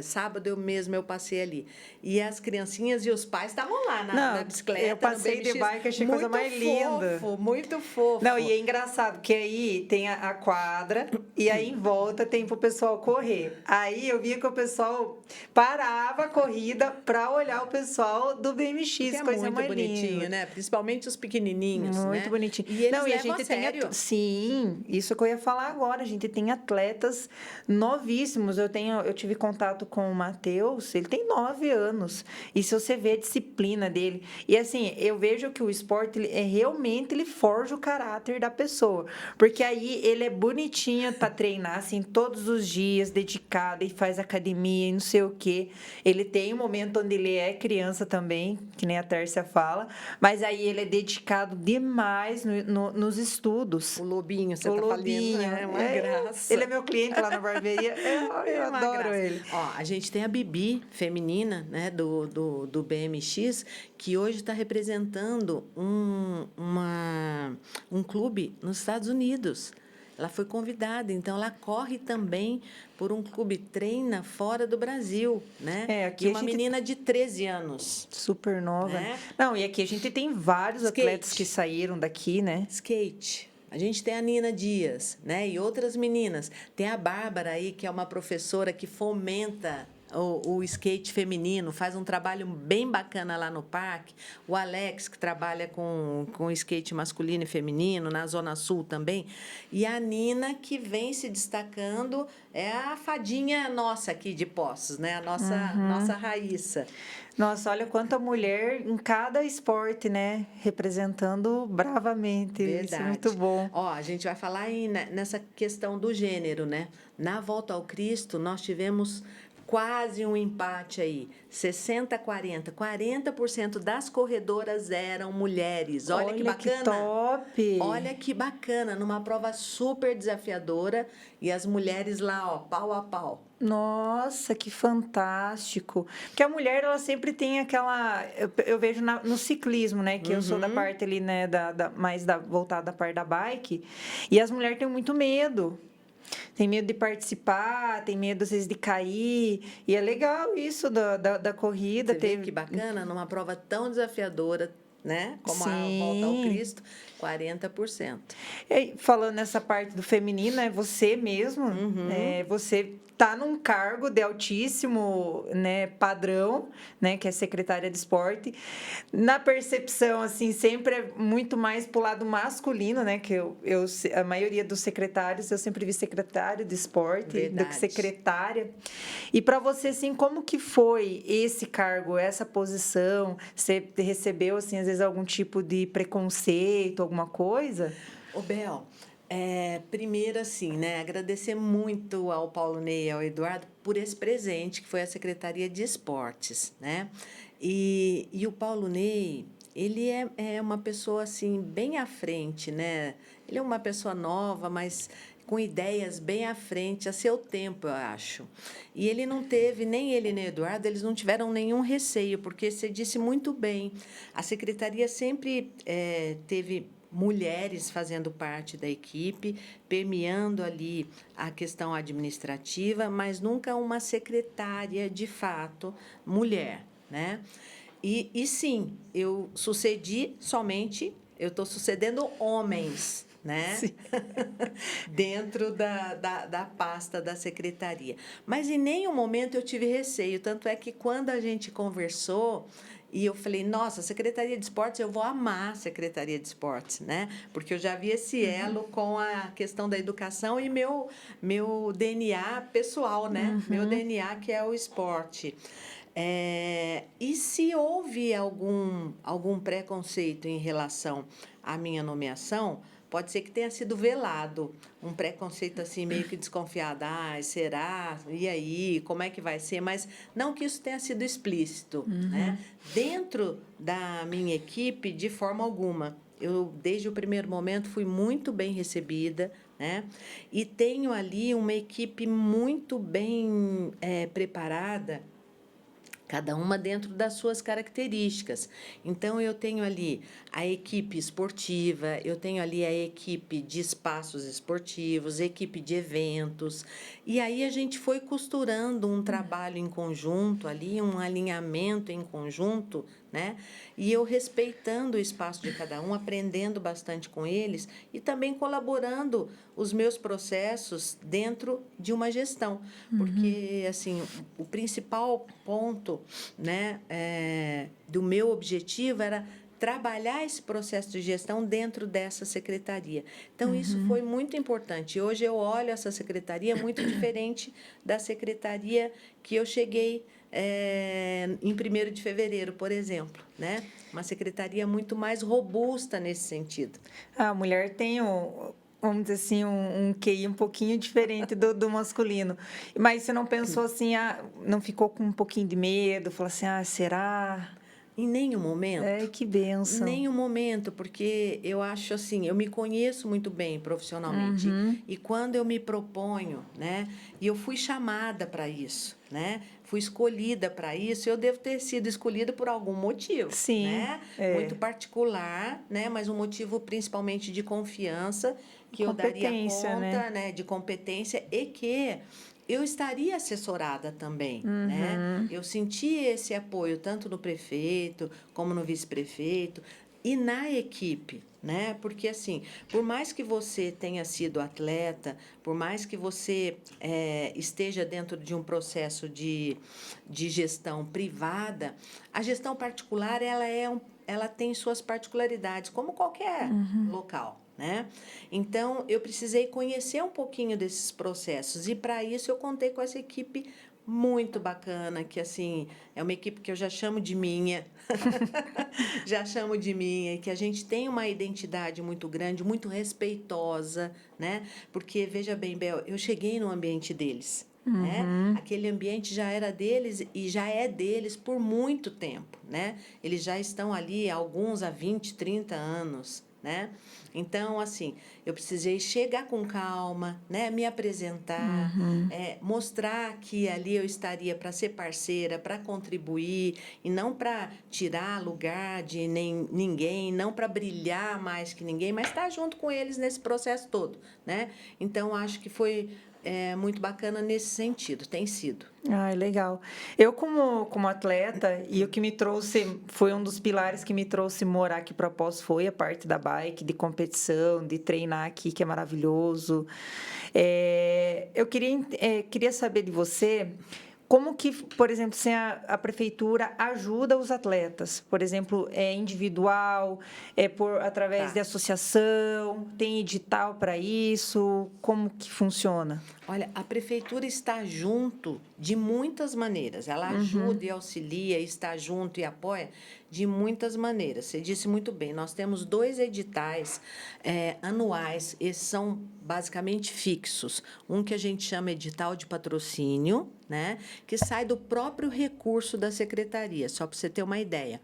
sábado eu passei ali. E as criancinhas e os pais estavam lá na bicicleta. Eu passei de bike, achei a coisa mais linda. Muito fofo. Não, e é engraçado, porque aí tem a quadra e aí em volta tem pro pessoal correr. Aí eu via que o pessoal parava a corrida para olhar o pessoal do BMX, que é coisa muito mais bonitinho, linda. né? Principalmente os pequenininhos, muito né? bonitinho. E eles não, e a levam gente a sério. Sim, isso que eu ia falar agora. A gente tem atletas novíssimos. Eu tive contato com o Matheus, ele tem 9 anos. E se você vê a disciplina dele. E assim, eu vejo que o esporte realmente ele forja o caráter da pessoa. Porque aí ele é bonitinho para treinar, assim, todos os dias, dedicado, e faz academia e não sei o quê. Ele tem um momento onde ele é criança também, que nem a Tércia fala, mas aí ele é dedicado demais nos estudos. O Lobinho, você o tá Lobinho, falando, é uma graça. Ele é meu cliente lá na barbearia, eu adoro graça. ele. Ó, a gente tem a Bibi feminina, né, do BMX, que hoje está representando um clube nos Estados Unidos. Ela foi convidada, então ela corre também por um clube, treina fora do Brasil, né? Aqui e uma menina de 13 anos. Super nova. Né? Não, e aqui a gente tem vários atletas que saíram daqui, né? Skate. A gente tem a Nina Dias, né? E outras meninas. Tem a Bárbara aí, que é uma professora que fomenta o skate feminino, faz um trabalho bem bacana lá no parque. O Alex, que trabalha com skate masculino e feminino, na Zona Sul também. E a Nina, que vem se destacando, é a fadinha nossa aqui de Poços, né? A nossa Raíssa. Nossa, olha quanta mulher em cada esporte, né? Representando bravamente. Verdade. Isso é muito bom. Ó, a gente vai falar nessa questão do gênero, né? Na Volta ao Cristo, nós tivemos quase um empate aí, 60-40. 40% das corredoras eram mulheres. Olha que bacana. Que top! Olha que bacana, numa prova super desafiadora e as mulheres lá, ó, pau a pau. Nossa, que fantástico. Porque a mulher, ela sempre tem aquela... Eu vejo no ciclismo, né? Que eu sou da parte ali, né? Voltada da parte da bike. E as mulheres têm muito medo. Tem medo de participar, tem medo, às vezes, de cair. E é legal isso da corrida. Você vê que bacana, numa prova tão desafiadora, né? Como Sim. a Volta ao Cristo, 40%. E falando nessa parte do feminino, é você mesmo, você está num cargo de altíssimo, né, padrão, né, que é secretária de esporte. Na percepção, assim, sempre é muito mais pro lado masculino, né, que a maioria dos secretários, eu sempre vi secretário de esporte do que secretária. E para você, assim, como que foi esse cargo, essa posição? Você recebeu, assim, às vezes algum tipo de preconceito, alguma coisa? Ô, Bel, primeiro, assim, né, agradecer muito ao Paulo Ney e ao Eduardo por esse presente, que foi a Secretaria de Esportes, né? E o Paulo Ney, ele é uma pessoa, assim, bem à frente, né? Ele é uma pessoa nova, mas com ideias bem à frente, a seu tempo, eu acho. E ele não teve, nem ele nem o Eduardo, eles não tiveram nenhum receio, porque você disse muito bem, a secretaria sempre teve mulheres fazendo parte da equipe, permeando ali a questão administrativa, mas nunca uma secretária, de fato, mulher, né? E sim, eu estou sucedendo homens, né? Dentro da pasta da secretaria. Mas em nenhum momento eu tive receio, tanto é que quando a gente conversou, e eu falei, nossa, Secretaria de Esportes, eu vou amar a Secretaria de Esportes, né? Porque eu já vi esse elo com a questão da educação e meu DNA pessoal, né? Meu DNA, que é o esporte. E se houve algum preconceito em relação à minha nomeação, pode ser que tenha sido velado, um preconceito assim meio que desconfiado, será? E aí, como é que vai ser? Mas não que isso tenha sido explícito, né? Dentro da minha equipe, de forma alguma. Eu, desde o primeiro momento, fui muito bem recebida, né? E tenho ali uma equipe muito bem preparada, cada uma dentro das suas características. Então, eu tenho ali a equipe esportiva, eu tenho ali a equipe de espaços esportivos, equipe de eventos. E aí a gente foi costurando um trabalho em conjunto ali, um alinhamento em conjunto, né? E eu respeitando o espaço de cada um, aprendendo bastante com eles e também colaborando os meus processos dentro de uma gestão. Porque, assim, o principal ponto, né, do meu objetivo era trabalhar esse processo de gestão dentro dessa secretaria. Então, isso foi muito importante. Hoje eu olho essa secretaria muito diferente da secretaria que eu cheguei em 1º de fevereiro, por exemplo, né? Uma secretaria muito mais robusta nesse sentido. A mulher tem vamos dizer assim, um QI um pouquinho diferente do masculino. Mas você não pensou assim, não ficou com um pouquinho de medo? Falou assim, será? Em nenhum momento. Que bênção. Em nenhum momento, porque eu acho assim, eu me conheço muito bem profissionalmente. E quando eu me proponho, né? E eu fui chamada para isso, né? Fui escolhida para isso, eu devo ter sido escolhida por algum motivo. Sim. Né? Muito particular, né? Mas um motivo principalmente de confiança, que eu daria conta, né? De competência e que eu estaria assessorada também, né? Eu senti esse apoio tanto no prefeito como no vice-prefeito e na equipe, né? Porque, assim, por mais que você tenha sido atleta, por mais que você esteja dentro de um processo de gestão privada, a gestão particular, ela tem suas particularidades, como qualquer local, né? Então, eu precisei conhecer um pouquinho desses processos e, para isso, eu contei com essa equipe muito bacana, que, assim, é uma equipe que eu já chamo de minha, já chamo de minha, e que a gente tem uma identidade muito grande, muito respeitosa, né? Porque, veja bem, Bel, eu cheguei no ambiente deles, né? Aquele ambiente já era deles e já é deles por muito tempo, né? Eles já estão ali, alguns há 20, 30 anos, né? Então, assim, eu precisei chegar com calma, né? Me apresentar, mostrar que ali eu estaria para ser parceira, para contribuir, e não para tirar lugar de ninguém, não para brilhar mais que ninguém, mas estar junto com eles nesse processo todo, né? Então, acho que foi muito bacana nesse sentido, tem sido. Ai, legal. Eu, como atleta, e o que me trouxe, foi um dos pilares que me trouxe morar aqui para Poços, foi a parte da bike, de competição, de treinar aqui, que é maravilhoso. Eu queria saber de você como que, por exemplo, se a prefeitura ajuda os atletas, por exemplo, é individual, através de associação, tem edital para isso, como que funciona? Olha, a prefeitura está junto de muitas maneiras. Ela ajuda e auxilia, está junto e apoia de muitas maneiras. Você disse muito bem, nós temos 2 editais anuais, esses são basicamente fixos. Um que a gente chama edital de patrocínio, né, que sai do próprio recurso da secretaria, só para você ter uma ideia.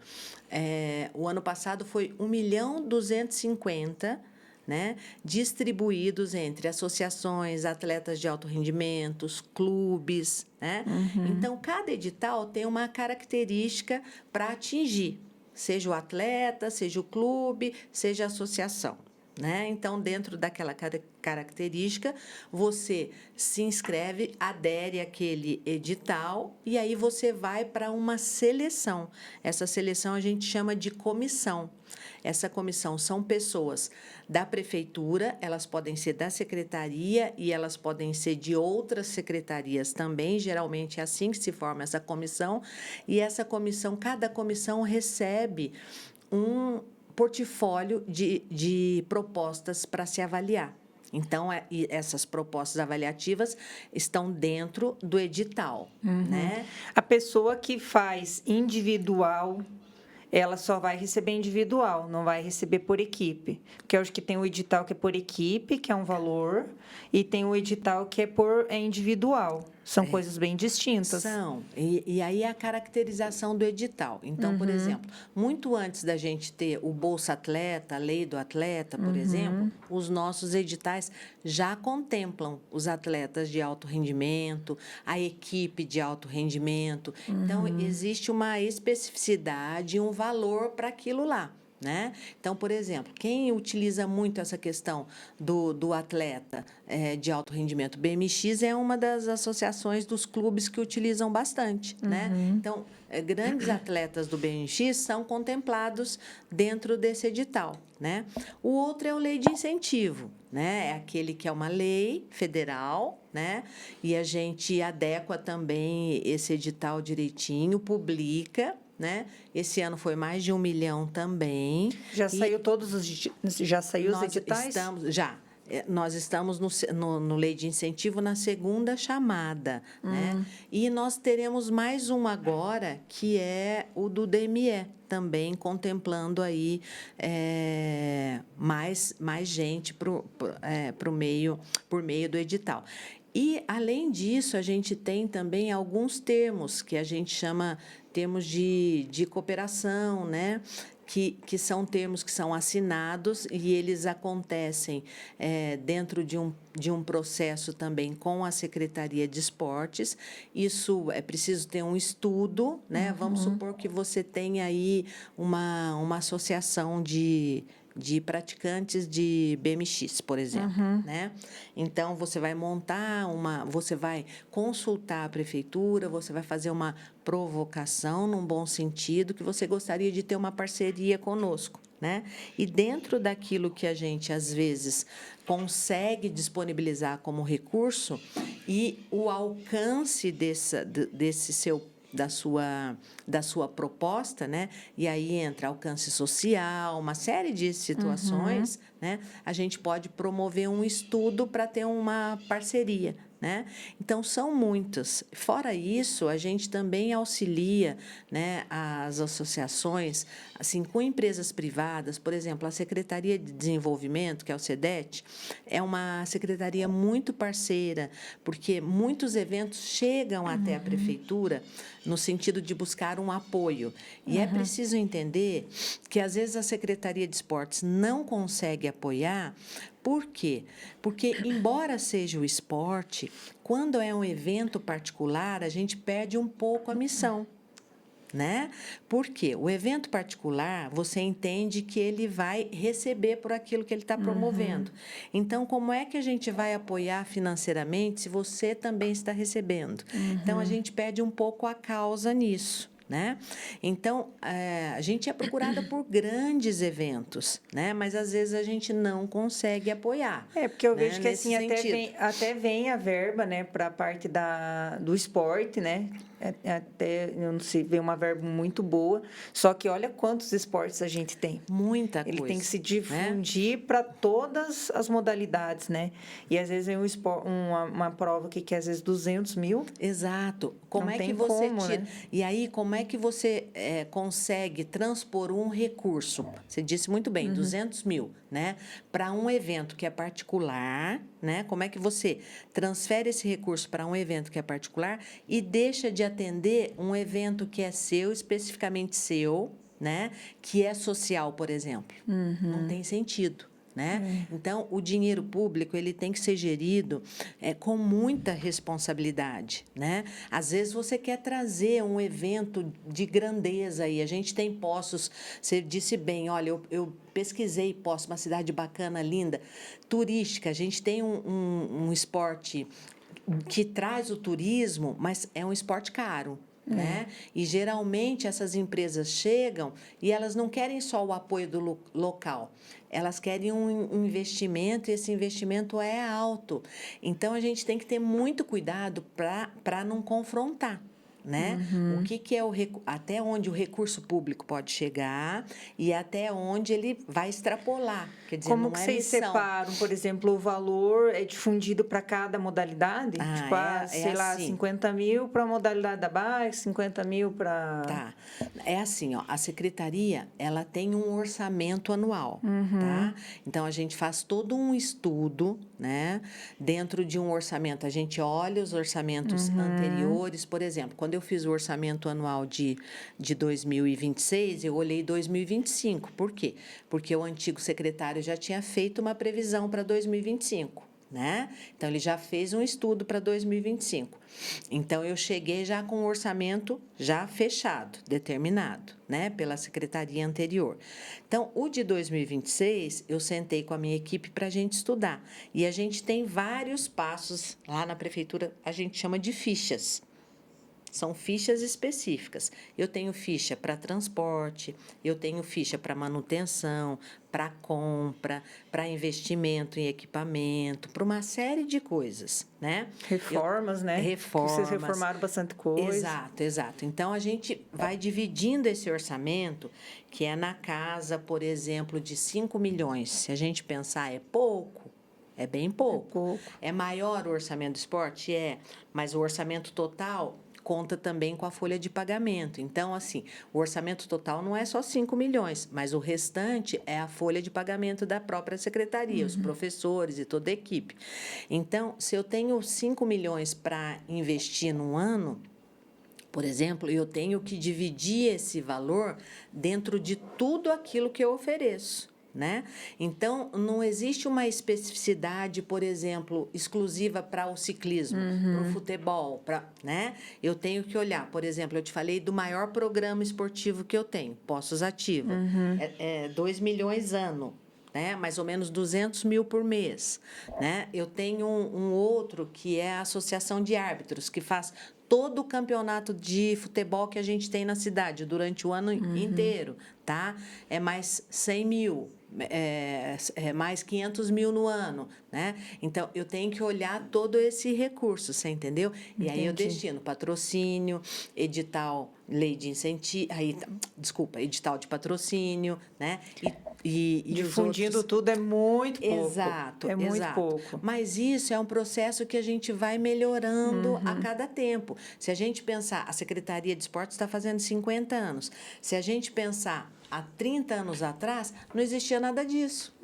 O ano passado foi 1.250.000, né, distribuídos entre associações, atletas de alto rendimento, clubes, né? Então, cada edital tem uma característica para atingir, seja o atleta, seja o clube, seja a associação, né? Então, dentro daquela característica, você se inscreve, adere àquele edital e aí você vai para uma seleção. Essa seleção a gente chama de comissão. Essa comissão são pessoas da prefeitura, elas podem ser da secretaria e elas podem ser de outras secretarias também, geralmente é assim que se forma essa comissão, e essa comissão, cada comissão recebe um portfólio de propostas para se avaliar. Então, essas propostas avaliativas estão dentro do edital, né? A pessoa que faz individual, ela só vai receber individual, não vai receber por equipe. Porque eu acho que tem o edital que é por equipe, que é um valor, e tem o edital que é individual. São coisas bem distintas. São. E aí a caracterização do edital. Então, por exemplo, muito antes da gente ter o Bolsa Atleta, a Lei do Atleta, por exemplo, os nossos editais já contemplam os atletas de alto rendimento, a equipe de alto rendimento. Então, existe uma especificidade, um valor para aquilo lá, né? Então, por exemplo, quem utiliza muito essa questão do atleta de alto rendimento, BMX é uma das associações dos clubes que utilizam bastante, né? Então, grandes atletas do BMX são contemplados dentro desse edital, né? O outro é o lei de incentivo, né? É aquele que é uma lei federal, né? E a gente adequa também esse edital direitinho, publica, né? Esse ano foi mais de 1 milhão também. Já saiu os editais? Nós estamos no Lei de Incentivo na segunda chamada, né? E nós teremos mais um agora, que é o do DME, também contemplando aí mais gente por meio do edital. E, além disso, a gente tem também alguns termos que a gente chama termos de cooperação, né? Que são termos que são assinados e eles acontecem dentro de um processo também com a Secretaria de Esportes. Isso é preciso ter um estudo, né? Vamos supor que você tenha aí uma associação de de praticantes de BMX, por exemplo, né? Então, você vai você vai consultar a prefeitura, você vai fazer uma provocação, num bom sentido, que você gostaria de ter uma parceria conosco, né? E dentro daquilo que a gente, às vezes, consegue disponibilizar como recurso e o alcance desse seu da sua proposta, né? E aí entra alcance social, uma série de situações, né? A gente pode promover um estudo para ter uma parceria, né? Então, são muitas. Fora isso, a gente também auxilia, né, as associações assim, com empresas privadas. Por exemplo, a Secretaria de Desenvolvimento, que é o SEDET, é uma secretaria muito parceira, porque muitos eventos chegam até a prefeitura no sentido de buscar um apoio. E é preciso entender que, às vezes, a Secretaria de Esportes não consegue apoiar. Por quê? Porque, embora seja o esporte, quando é um evento particular, a gente perde um pouco a missão, né? Porque o evento particular, você entende que ele vai receber por aquilo que ele está promovendo. Então, como é que a gente vai apoiar financeiramente se você também está recebendo? Então, a gente perde um pouco a causa nisso, né? Então, a gente é procurada por grandes eventos, né? Mas, às vezes, a gente não consegue apoiar. Porque eu né? vejo que Nesse assim sentido. até vem a verba, né, para a parte do esporte, né? Até, eu não sei, vem uma verba muito boa. Só que olha quantos esportes a gente tem. Muita Ele coisa. tem que se né? difundir para todas as modalidades, né? E às vezes vem uma prova que é às vezes 200 mil. Exato. Como Não é que tem você como, tira? né? E aí, como é que você consegue transpor um recurso? Você disse muito bem, 200 mil, né? Para um evento que é particular, né? Como é que você transfere esse recurso para um evento que é particular e deixa de atender um evento que é seu, especificamente seu, né? Que é social, por exemplo? Não tem sentido. Né? Então, o dinheiro público ele tem que ser gerido com muita responsabilidade. Né? Às vezes, você quer trazer um evento de grandeza aí. A gente tem Poços, você disse bem, olha, eu pesquisei Poços, uma cidade bacana, linda, turística. A gente tem um esporte que traz o turismo, mas é um esporte caro. Né? E geralmente essas empresas chegam e elas não querem só o apoio do local, elas querem um investimento e esse investimento é alto. Então a gente tem que ter muito cuidado para não confrontar. Né? O que é até onde o recurso público pode chegar e até onde ele vai extrapolar. Quer dizer, Como não que é vocês missão. separam, por exemplo, o valor é difundido para cada modalidade? Tipo, sei lá, assim. 50 mil para a modalidade da bike, 50 mil para... Tá. É assim, ó, a secretaria, ela tem um orçamento anual, tá? Então, a gente faz todo um estudo, né? Dentro de um orçamento, a gente olha os orçamentos anteriores. Por exemplo, quando eu fiz o orçamento anual de 2026, eu olhei 2025. Por quê? Porque o antigo secretário já tinha feito uma previsão para 2025. Né? Então, ele já fez um estudo para 2025. Então, eu cheguei já com o orçamento já fechado, determinado, né? Pela secretaria anterior. Então, o de 2026, eu sentei com a minha equipe para a gente estudar. E a gente tem vários passos lá na prefeitura, a gente chama de fichas. São fichas específicas. Eu tenho ficha para transporte, eu tenho ficha para manutenção, para compra, para investimento em equipamento, para uma série de coisas, né? Reformas, né? Reformas. Vocês reformaram bastante coisa. Exato, exato. Então, a gente vai dividindo esse orçamento, que é na casa, por exemplo, de 5 milhões. Se a gente pensar, é pouco. É bem pouco. É pouco. É maior o orçamento do esporte? É, mas o orçamento total conta também com a folha de pagamento. Então, assim, o orçamento total não é só 5 milhões, mas o restante é a folha de pagamento da própria secretaria, os professores e toda a equipe. Então, se eu tenho 5 milhões para investir num ano, por exemplo, eu tenho que dividir esse valor dentro de tudo aquilo que eu ofereço. né? Então, não existe uma especificidade, por exemplo, exclusiva para o ciclismo, para o futebol, né? Eu tenho que olhar, por exemplo, eu te falei do maior programa esportivo que eu tenho, Poços Ativa, 2 milhões ano, né? Mais ou menos 200 mil por mês, né? Eu tenho um outro que é a Associação de Árbitros, que faz todo o campeonato de futebol que a gente tem na cidade durante o ano inteiro, tá? É mais 100 mil, mais 500 mil no ano, né? Então, eu tenho que olhar todo esse recurso, você entendeu? E aí eu destino patrocínio, edital, lei de incentivo, edital de patrocínio, né? E difundindo outros... tudo é muito pouco. Exato, é muito pouco. Mas isso é um processo que a gente vai melhorando a cada tempo. Se a gente pensar, a Secretaria de Esportes está fazendo 50 anos. Se a gente pensar há 30 anos atrás, não existia nada disso.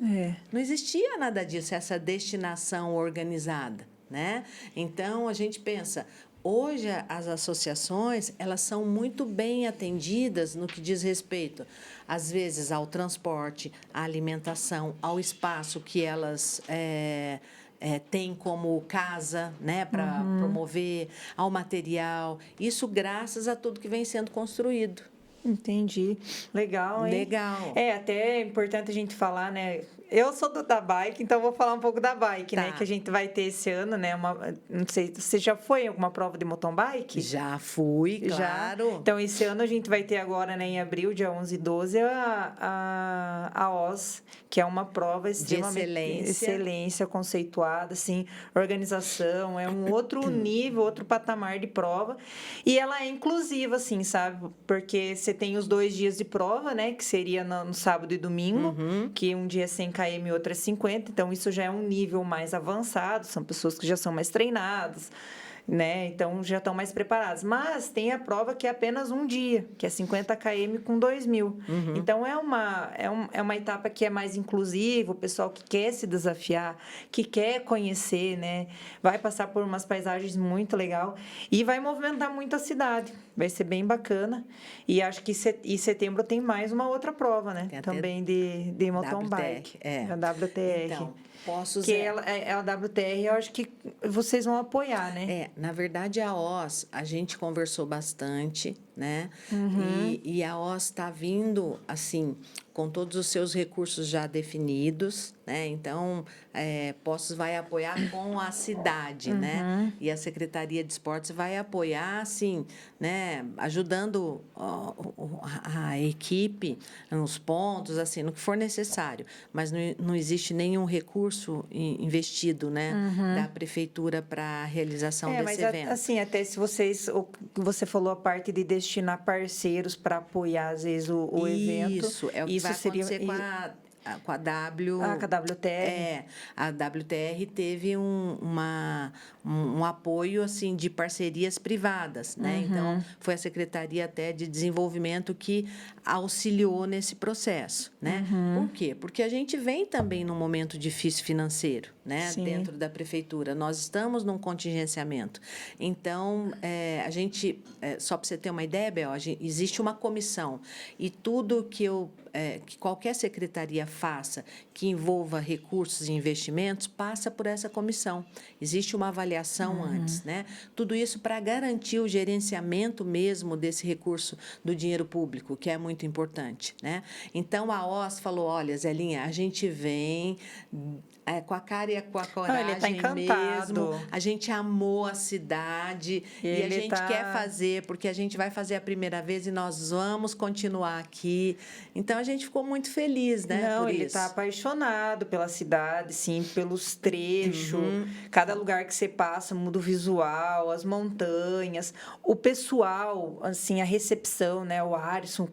Não existia nada disso, essa destinação organizada, né? Então, a gente pensa... Hoje, as associações, elas são muito bem atendidas no que diz respeito, às vezes, ao transporte, à alimentação, ao espaço que elas têm como casa, né, para promover, ao material. Isso graças a tudo que vem sendo construído. Entendi. Legal, hein? Legal. Até é importante a gente falar, né? Eu sou da bike, então vou falar um pouco da bike, né? Que a gente vai ter esse ano, né? Não sei, você já foi em alguma prova de mountain bike? Já fui, claro. Já? Então, esse ano a gente vai ter agora, né, em abril, dia 11 e 12, a OZ, que é uma prova extremamente de excelência conceituada, assim, organização, é um outro nível, outro patamar de prova. E ela é inclusiva, assim, sabe? Porque você tem os 2 dias de prova, né? Que seria no sábado e domingo, que um dia é 100 km e outro é 50. Então, isso já é um nível mais avançado. São pessoas que já são mais treinadas, né? Então, já estão mais preparadas. Mas tem a prova que é apenas um dia, que é 50 km com 2.000. Então, é uma etapa que é mais inclusiva, o pessoal que quer se desafiar, que quer conhecer, né? Vai passar por umas paisagens muito legal e vai movimentar muito a cidade. Vai ser bem bacana. E acho que em setembro tem mais uma outra prova, né? Também de mountain bike. A WTR. Então, a WTR, eu acho que vocês vão apoiar, né? Na verdade, a OZ, a gente conversou bastante, né? E a OZ está vindo, assim, com todos os seus recursos já definidos, né? Então, Poços vai apoiar com a cidade, né? E a Secretaria de Esportes vai apoiar, assim, né? Ajudando a equipe nos pontos, assim, no que for necessário. Mas não existe nenhum recurso investido, né? Da prefeitura para a realização desse evento. Assim, até se você falou a parte de destinar parceiros para apoiar, às vezes, o evento. Isso, é o que vai acontecer com a WTR. A WTR teve um apoio, assim, de parcerias privadas, né? Então, foi a Secretaria até de Desenvolvimento que auxiliou nesse processo, né? Por quê? Porque a gente vem também num momento difícil financeiro, né? Dentro da prefeitura. Nós estamos num contingenciamento. Então, a gente, só para você ter uma ideia, Bel, existe uma comissão e tudo que qualquer secretaria faça que envolva recursos e investimentos, passa por essa comissão. Existe uma avaliação antes, né? Tudo isso para garantir o gerenciamento mesmo desse recurso do dinheiro público, que é muito importante, né? Então, a OZ falou, olha, Zelinha, a gente vem... com a cara e com a coragem ele tá encantado. mesmo. A gente amou a cidade e a gente quer fazer, porque a gente vai fazer a primeira vez e nós vamos continuar aqui. Então, a gente ficou muito feliz, né? Não, por ele isso. está apaixonado pela cidade, sim, pelos trechos. Cada lugar que você passa muda o visual, as montanhas, o pessoal, assim, a recepção, né? O Arisson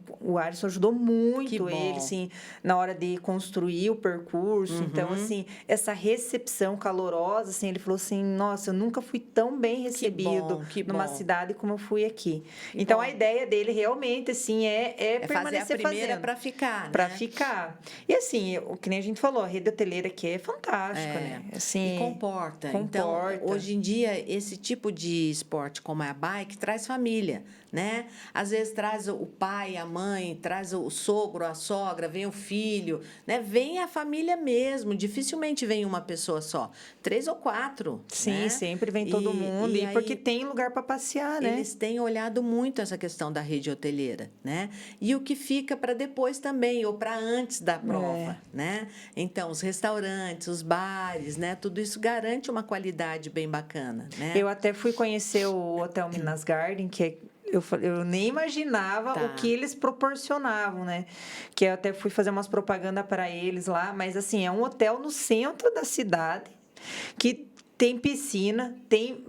ajudou muito ele, assim, na hora de construir o percurso. Então, assim, essa recepção calorosa, assim, ele falou assim, nossa, eu nunca fui tão bem recebido numa cidade como eu fui aqui. Então, a ideia dele realmente, assim, é permanecer fazer a primeira para ficar, para ficar. E assim, o que nem a gente falou, a rede hoteleira aqui é fantástica, né? Assim, e comporta. Então, hoje em dia, esse tipo de esporte como é a bike traz família, né? Às vezes traz o pai, a mãe, traz o sogro, a sogra, vem o filho, né? Vem a família mesmo, dificilmente vem uma pessoa só, 3 ou 4. Sim, né? Sempre vem todo mundo, e porque tem lugar para passear, né? Eles têm olhado muito essa questão da rede hoteleira, né? E o que fica para depois também, ou para antes da prova, né? Então, os restaurantes, os bares, né? Tudo isso garante uma qualidade bem bacana, né? Eu até fui conhecer o Hotel Minas Garden, que eu nem imaginava o que eles proporcionavam, né? Que eu até fui fazer umas propagandas para eles lá, mas assim, é um hotel no centro da cidade que tem piscina, tem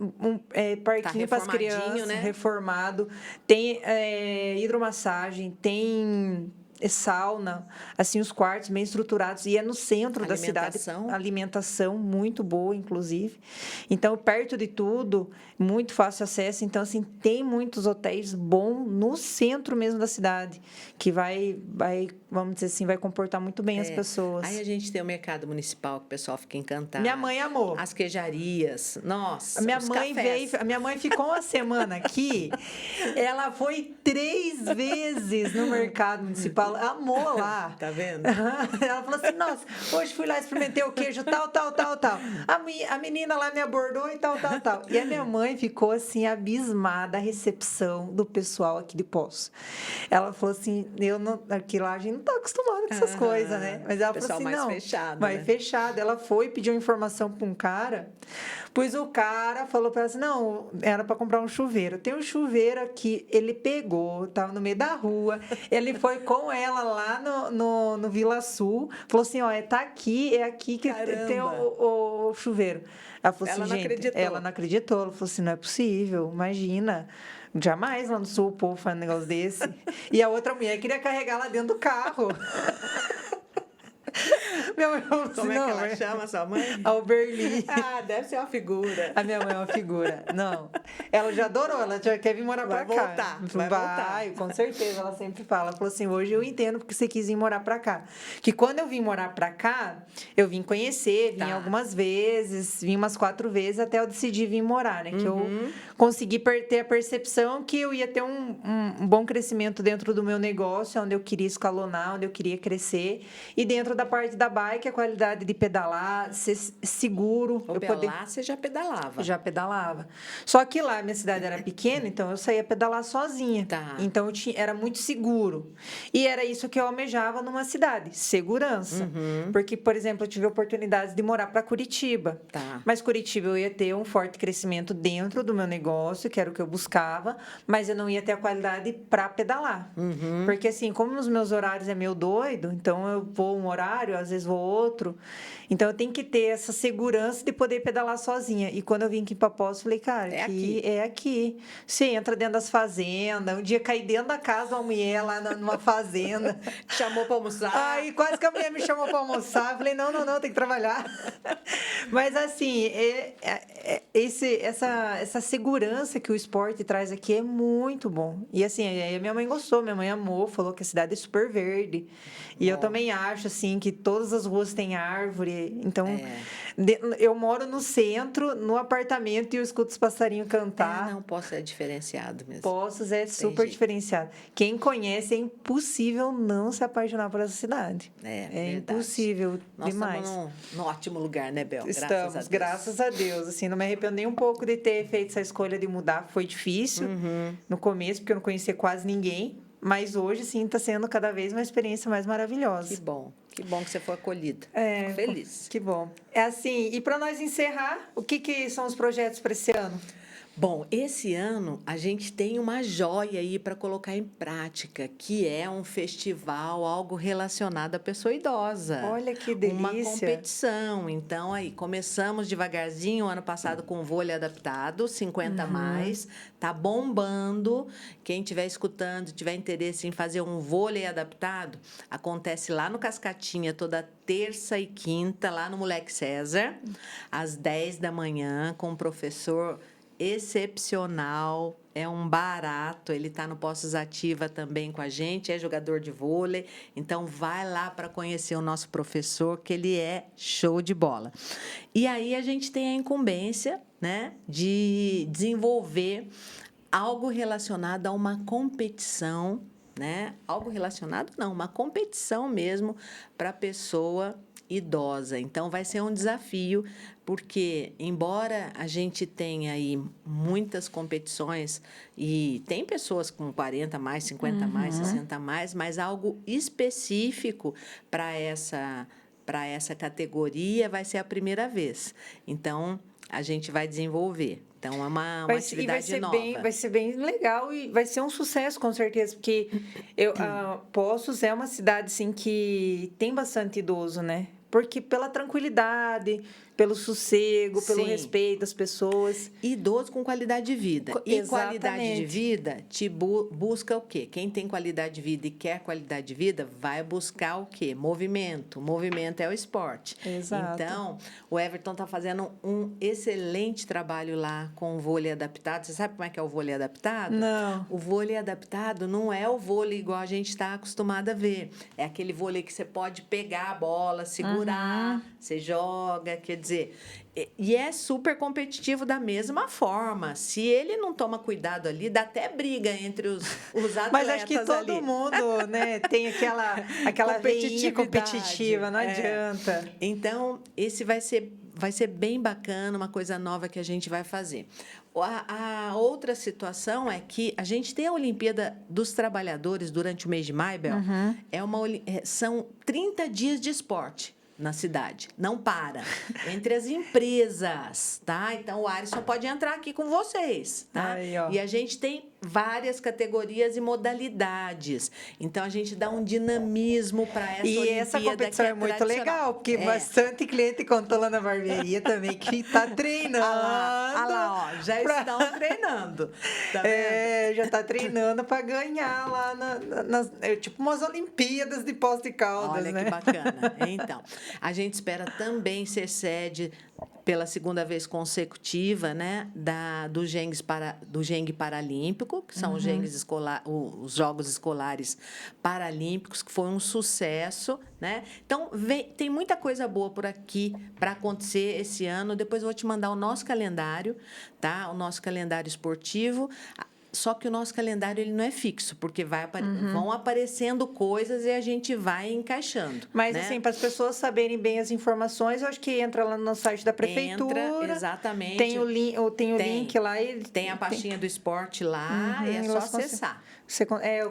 parquinho para as crianças, né? Reformado, tem hidromassagem, tem sauna, assim, os quartos bem estruturados, e é no centro da cidade. Alimentação muito boa, inclusive. Então, perto de tudo, muito fácil acesso. Então, assim, tem muitos hotéis bons no centro mesmo da cidade, que vai, vamos dizer assim, vai comportar muito bem as pessoas. Aí a gente tem o mercado municipal, que o pessoal fica encantado. Minha mãe amou. As queijarias, nossa, a minha mãe ficou uma semana aqui, ela foi 3 vezes no mercado municipal, amou lá. Tá vendo? Ela falou assim, nossa, hoje fui lá, experimentei o queijo, tal. A menina lá me abordou e tal. E a minha mãe ficou, assim, abismada a recepção do pessoal aqui de Poços. Ela falou assim, aqui lá a gente não tá acostumada com essas coisas, né? Mas ela falou assim, mais não, fechado, mais né? fechado. Ela foi, pediu informação para um cara, pois o cara falou para ela assim, não, era para comprar um chuveiro. Tem um chuveiro aqui, ele pegou, tava no meio da rua, ele foi com ela lá no Vila Sul, falou assim, ó, tá aqui, é aqui que tem o chuveiro. Ela falou assim, ela não acreditou, ela falou assim, não é possível, imagina, jamais lá no Sul o povo faz um negócio desse. E a outra mulher queria carregar lá dentro do carro. Minha mãe falou assim, como é que ela chama, sua mãe? Alberli. Deve ser uma figura. A minha mãe é uma figura. Não. Ela já adorou, ela já quer vir morar pra cá. Vai voltar. Com certeza, ela sempre fala. Ela falou assim, hoje eu entendo porque você quis vir morar pra cá. Que quando eu vim morar pra cá, eu vim conhecer, vim algumas vezes, vim umas 4 vezes até eu decidir vir morar, né? Que eu consegui ter a percepção que eu ia ter um bom crescimento dentro do meu negócio, onde eu queria escalonar, onde eu queria crescer. E dentro da parte da bike, a qualidade de pedalar, ser seguro. Lá você já pedalava. Já pedalava. Só que lá, minha cidade era pequena, então eu saía pedalar sozinha. Então, era muito seguro. E era isso que eu almejava numa cidade, segurança. Porque, por exemplo, eu tive oportunidades de morar para Curitiba. Mas Curitiba eu ia ter um forte crescimento dentro do meu negócio, que era o que eu buscava, mas eu não ia ter a qualidade para pedalar. Porque, assim, como os meus horários é meio doido, então eu vou um horário, às vezes vou outro. Então, eu tenho que ter essa segurança de poder pedalar sozinha. E quando eu vim aqui para Poços, falei, cara, é aqui. Você entra dentro das fazendas. Um dia caí dentro da casa de uma mulher lá numa fazenda. Chamou para almoçar. Aí quase que a mulher me chamou para almoçar. Eu falei, não, tem que trabalhar. Mas, assim, essa segurança que o esporte traz aqui é muito bom. E, assim, a minha mãe gostou, minha mãe amou, falou que a cidade é super verde. E eu também acho, assim, que todas as ruas têm árvore. Então, eu moro no centro, no apartamento, e eu escuto os passarinhos cantar. Não, Poços é diferenciado mesmo. Poços é super diferenciado. Quem conhece, é impossível não se apaixonar por essa cidade. É impossível demais. Nós estamos num ótimo lugar, né, Bel? Estamos, graças a Deus. Assim, não me arrependo nem um pouco de ter feito essa escolha de mudar. Foi difícil no começo, porque eu não conhecia quase ninguém. Mas hoje, sim, está sendo cada vez uma experiência mais maravilhosa. Que bom que você foi acolhida. Fico feliz. Que bom. É assim, e para nós encerrar, o que são os projetos para esse ano? Bom, esse ano a gente tem uma joia aí para colocar em prática, que é um festival, algo relacionado à pessoa idosa. Olha que Uma delícia. competição. Então, aí, começamos devagarzinho, ano passado com vôlei adaptado, 50 a mais. Tá bombando. Quem estiver escutando, tiver interesse em fazer um vôlei adaptado, acontece lá no Cascatinha, toda terça e quinta, lá no Moleque César, às 10 da manhã, com o professor excepcional, é um barato, ele está no Postos Ativa também com a gente, é jogador de vôlei, então vai lá para conhecer o nosso professor, que ele é show de bola. E aí a gente tem a incumbência, né, de desenvolver algo relacionado a uma competição, né? Algo relacionado não, uma competição mesmo para a pessoa idosa. Então vai ser um desafio, porque embora a gente tenha aí muitas competições e tem pessoas com 40 mais, 50 mais, 60 mais, mas algo específico para essa categoria vai ser a primeira vez. Então a gente vai desenvolver. Então é uma atividade nova. Vai ser bem legal e vai ser um sucesso, com certeza, porque Poços é uma cidade assim, que tem bastante idoso, né? Porque pela tranquilidade, pelo sossego, pelo Sim. respeito das pessoas. Idoso com qualidade de vida. E Exatamente. qualidade de vida busca o quê? Quem tem qualidade de vida e quer qualidade de vida, vai buscar o quê? Movimento. Movimento é o esporte. Exato. Então, o Everton está fazendo um excelente trabalho lá com o vôlei adaptado. Você sabe como é que é o vôlei adaptado? Não. O vôlei adaptado não é o vôlei igual a gente está acostumado a ver. É aquele vôlei que você pode pegar a bola, segurar, você joga, quer dizer... E é super competitivo da mesma forma. Se ele não toma cuidado ali, dá até briga entre os atletas. Mas acho que todo ali. mundo, né, tem aquela veinha competitiva, não adianta. Então, esse vai ser bem bacana, uma coisa nova que a gente vai fazer. A outra situação é que a gente tem a Olimpíada dos Trabalhadores durante o mês de maio, Bel. São 30 dias de esporte na cidade, não para, entre as empresas, tá? Então, o Ares só pode entrar aqui com vocês, tá? Aí, ó. E a gente tem várias categorias e modalidades. Então, a gente dá um dinamismo para essa Olimpíada. E essa competição que é muito tradicional. legal, porque bastante cliente contou lá na barbearia também que está treinando. Ah lá, ó, já estão treinando. Tá vendo? Já está treinando para ganhar lá tipo umas Olimpíadas de Poços de Caldas, Olha né? que bacana. Então, a gente espera também ser sede pela segunda vez consecutiva, né, do Geng Paralímpico, que são os Jogos Escolares Paralímpicos, que foi um sucesso, né? Então, tem muita coisa boa por aqui para acontecer esse ano. Depois eu vou te mandar o nosso calendário, tá? O nosso calendário esportivo. Só que o nosso calendário ele não é fixo, porque vão aparecendo coisas e a gente vai encaixando. Mas, né? assim, para as pessoas saberem bem as informações, eu acho que entra lá no site da prefeitura. Entra, exatamente. Tem o link lá. Tem a pastinha do esporte lá e é só acessar.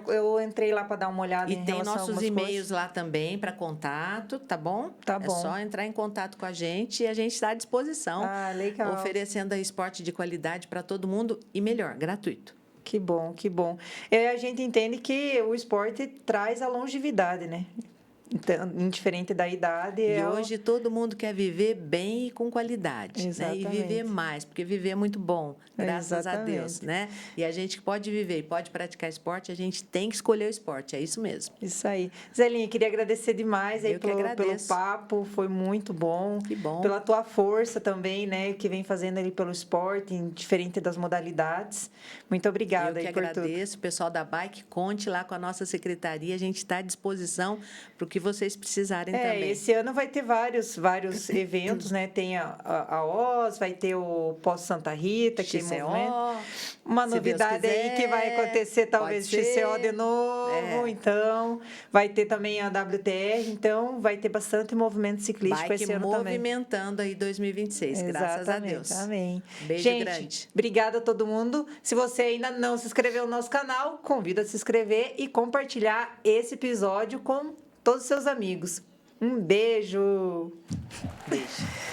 Eu entrei lá para dar uma olhada E tem nossos e-mails lá também para contato, tá bom? Tá bom. É só entrar em contato com a gente e a gente está à disposição. Legal. Oferecendo esporte de qualidade para todo mundo e melhor, gratuito. Que bom, que bom. A gente entende que o esporte traz a longevidade, né? Então, indiferente da idade. E hoje todo mundo quer viver bem e com qualidade. Exatamente. Né? E viver mais, porque viver é muito bom, graças a Deus. Né? E a gente que pode viver e pode praticar esporte, a gente tem que escolher o esporte, é isso mesmo. Isso aí. Zelinha, queria agradecer demais aí pelo papo, foi muito bom. Que bom. Pela tua força também, né, que vem fazendo ali pelo esporte, diferente das modalidades. Muito obrigada aí por tudo. Eu que agradeço, pessoal da Bike, conte lá com a nossa secretaria, a gente está à disposição para o que vocês precisarem também. Esse ano vai ter vários eventos, né? Tem a OZ, vai ter o Poço Santa Rita, que é uma novidade aí que vai acontecer, talvez XCO de novo. Então, vai ter também a WTR, então vai ter bastante movimento ciclístico esse ano também. Movimentando aí 2026, graças a Deus. Amém. Beijo gente, grande. Obrigada a todo mundo. Se você ainda não se inscreveu no nosso canal, convido a se inscrever e compartilhar esse episódio com todos os seus amigos. Um beijo! Beijo.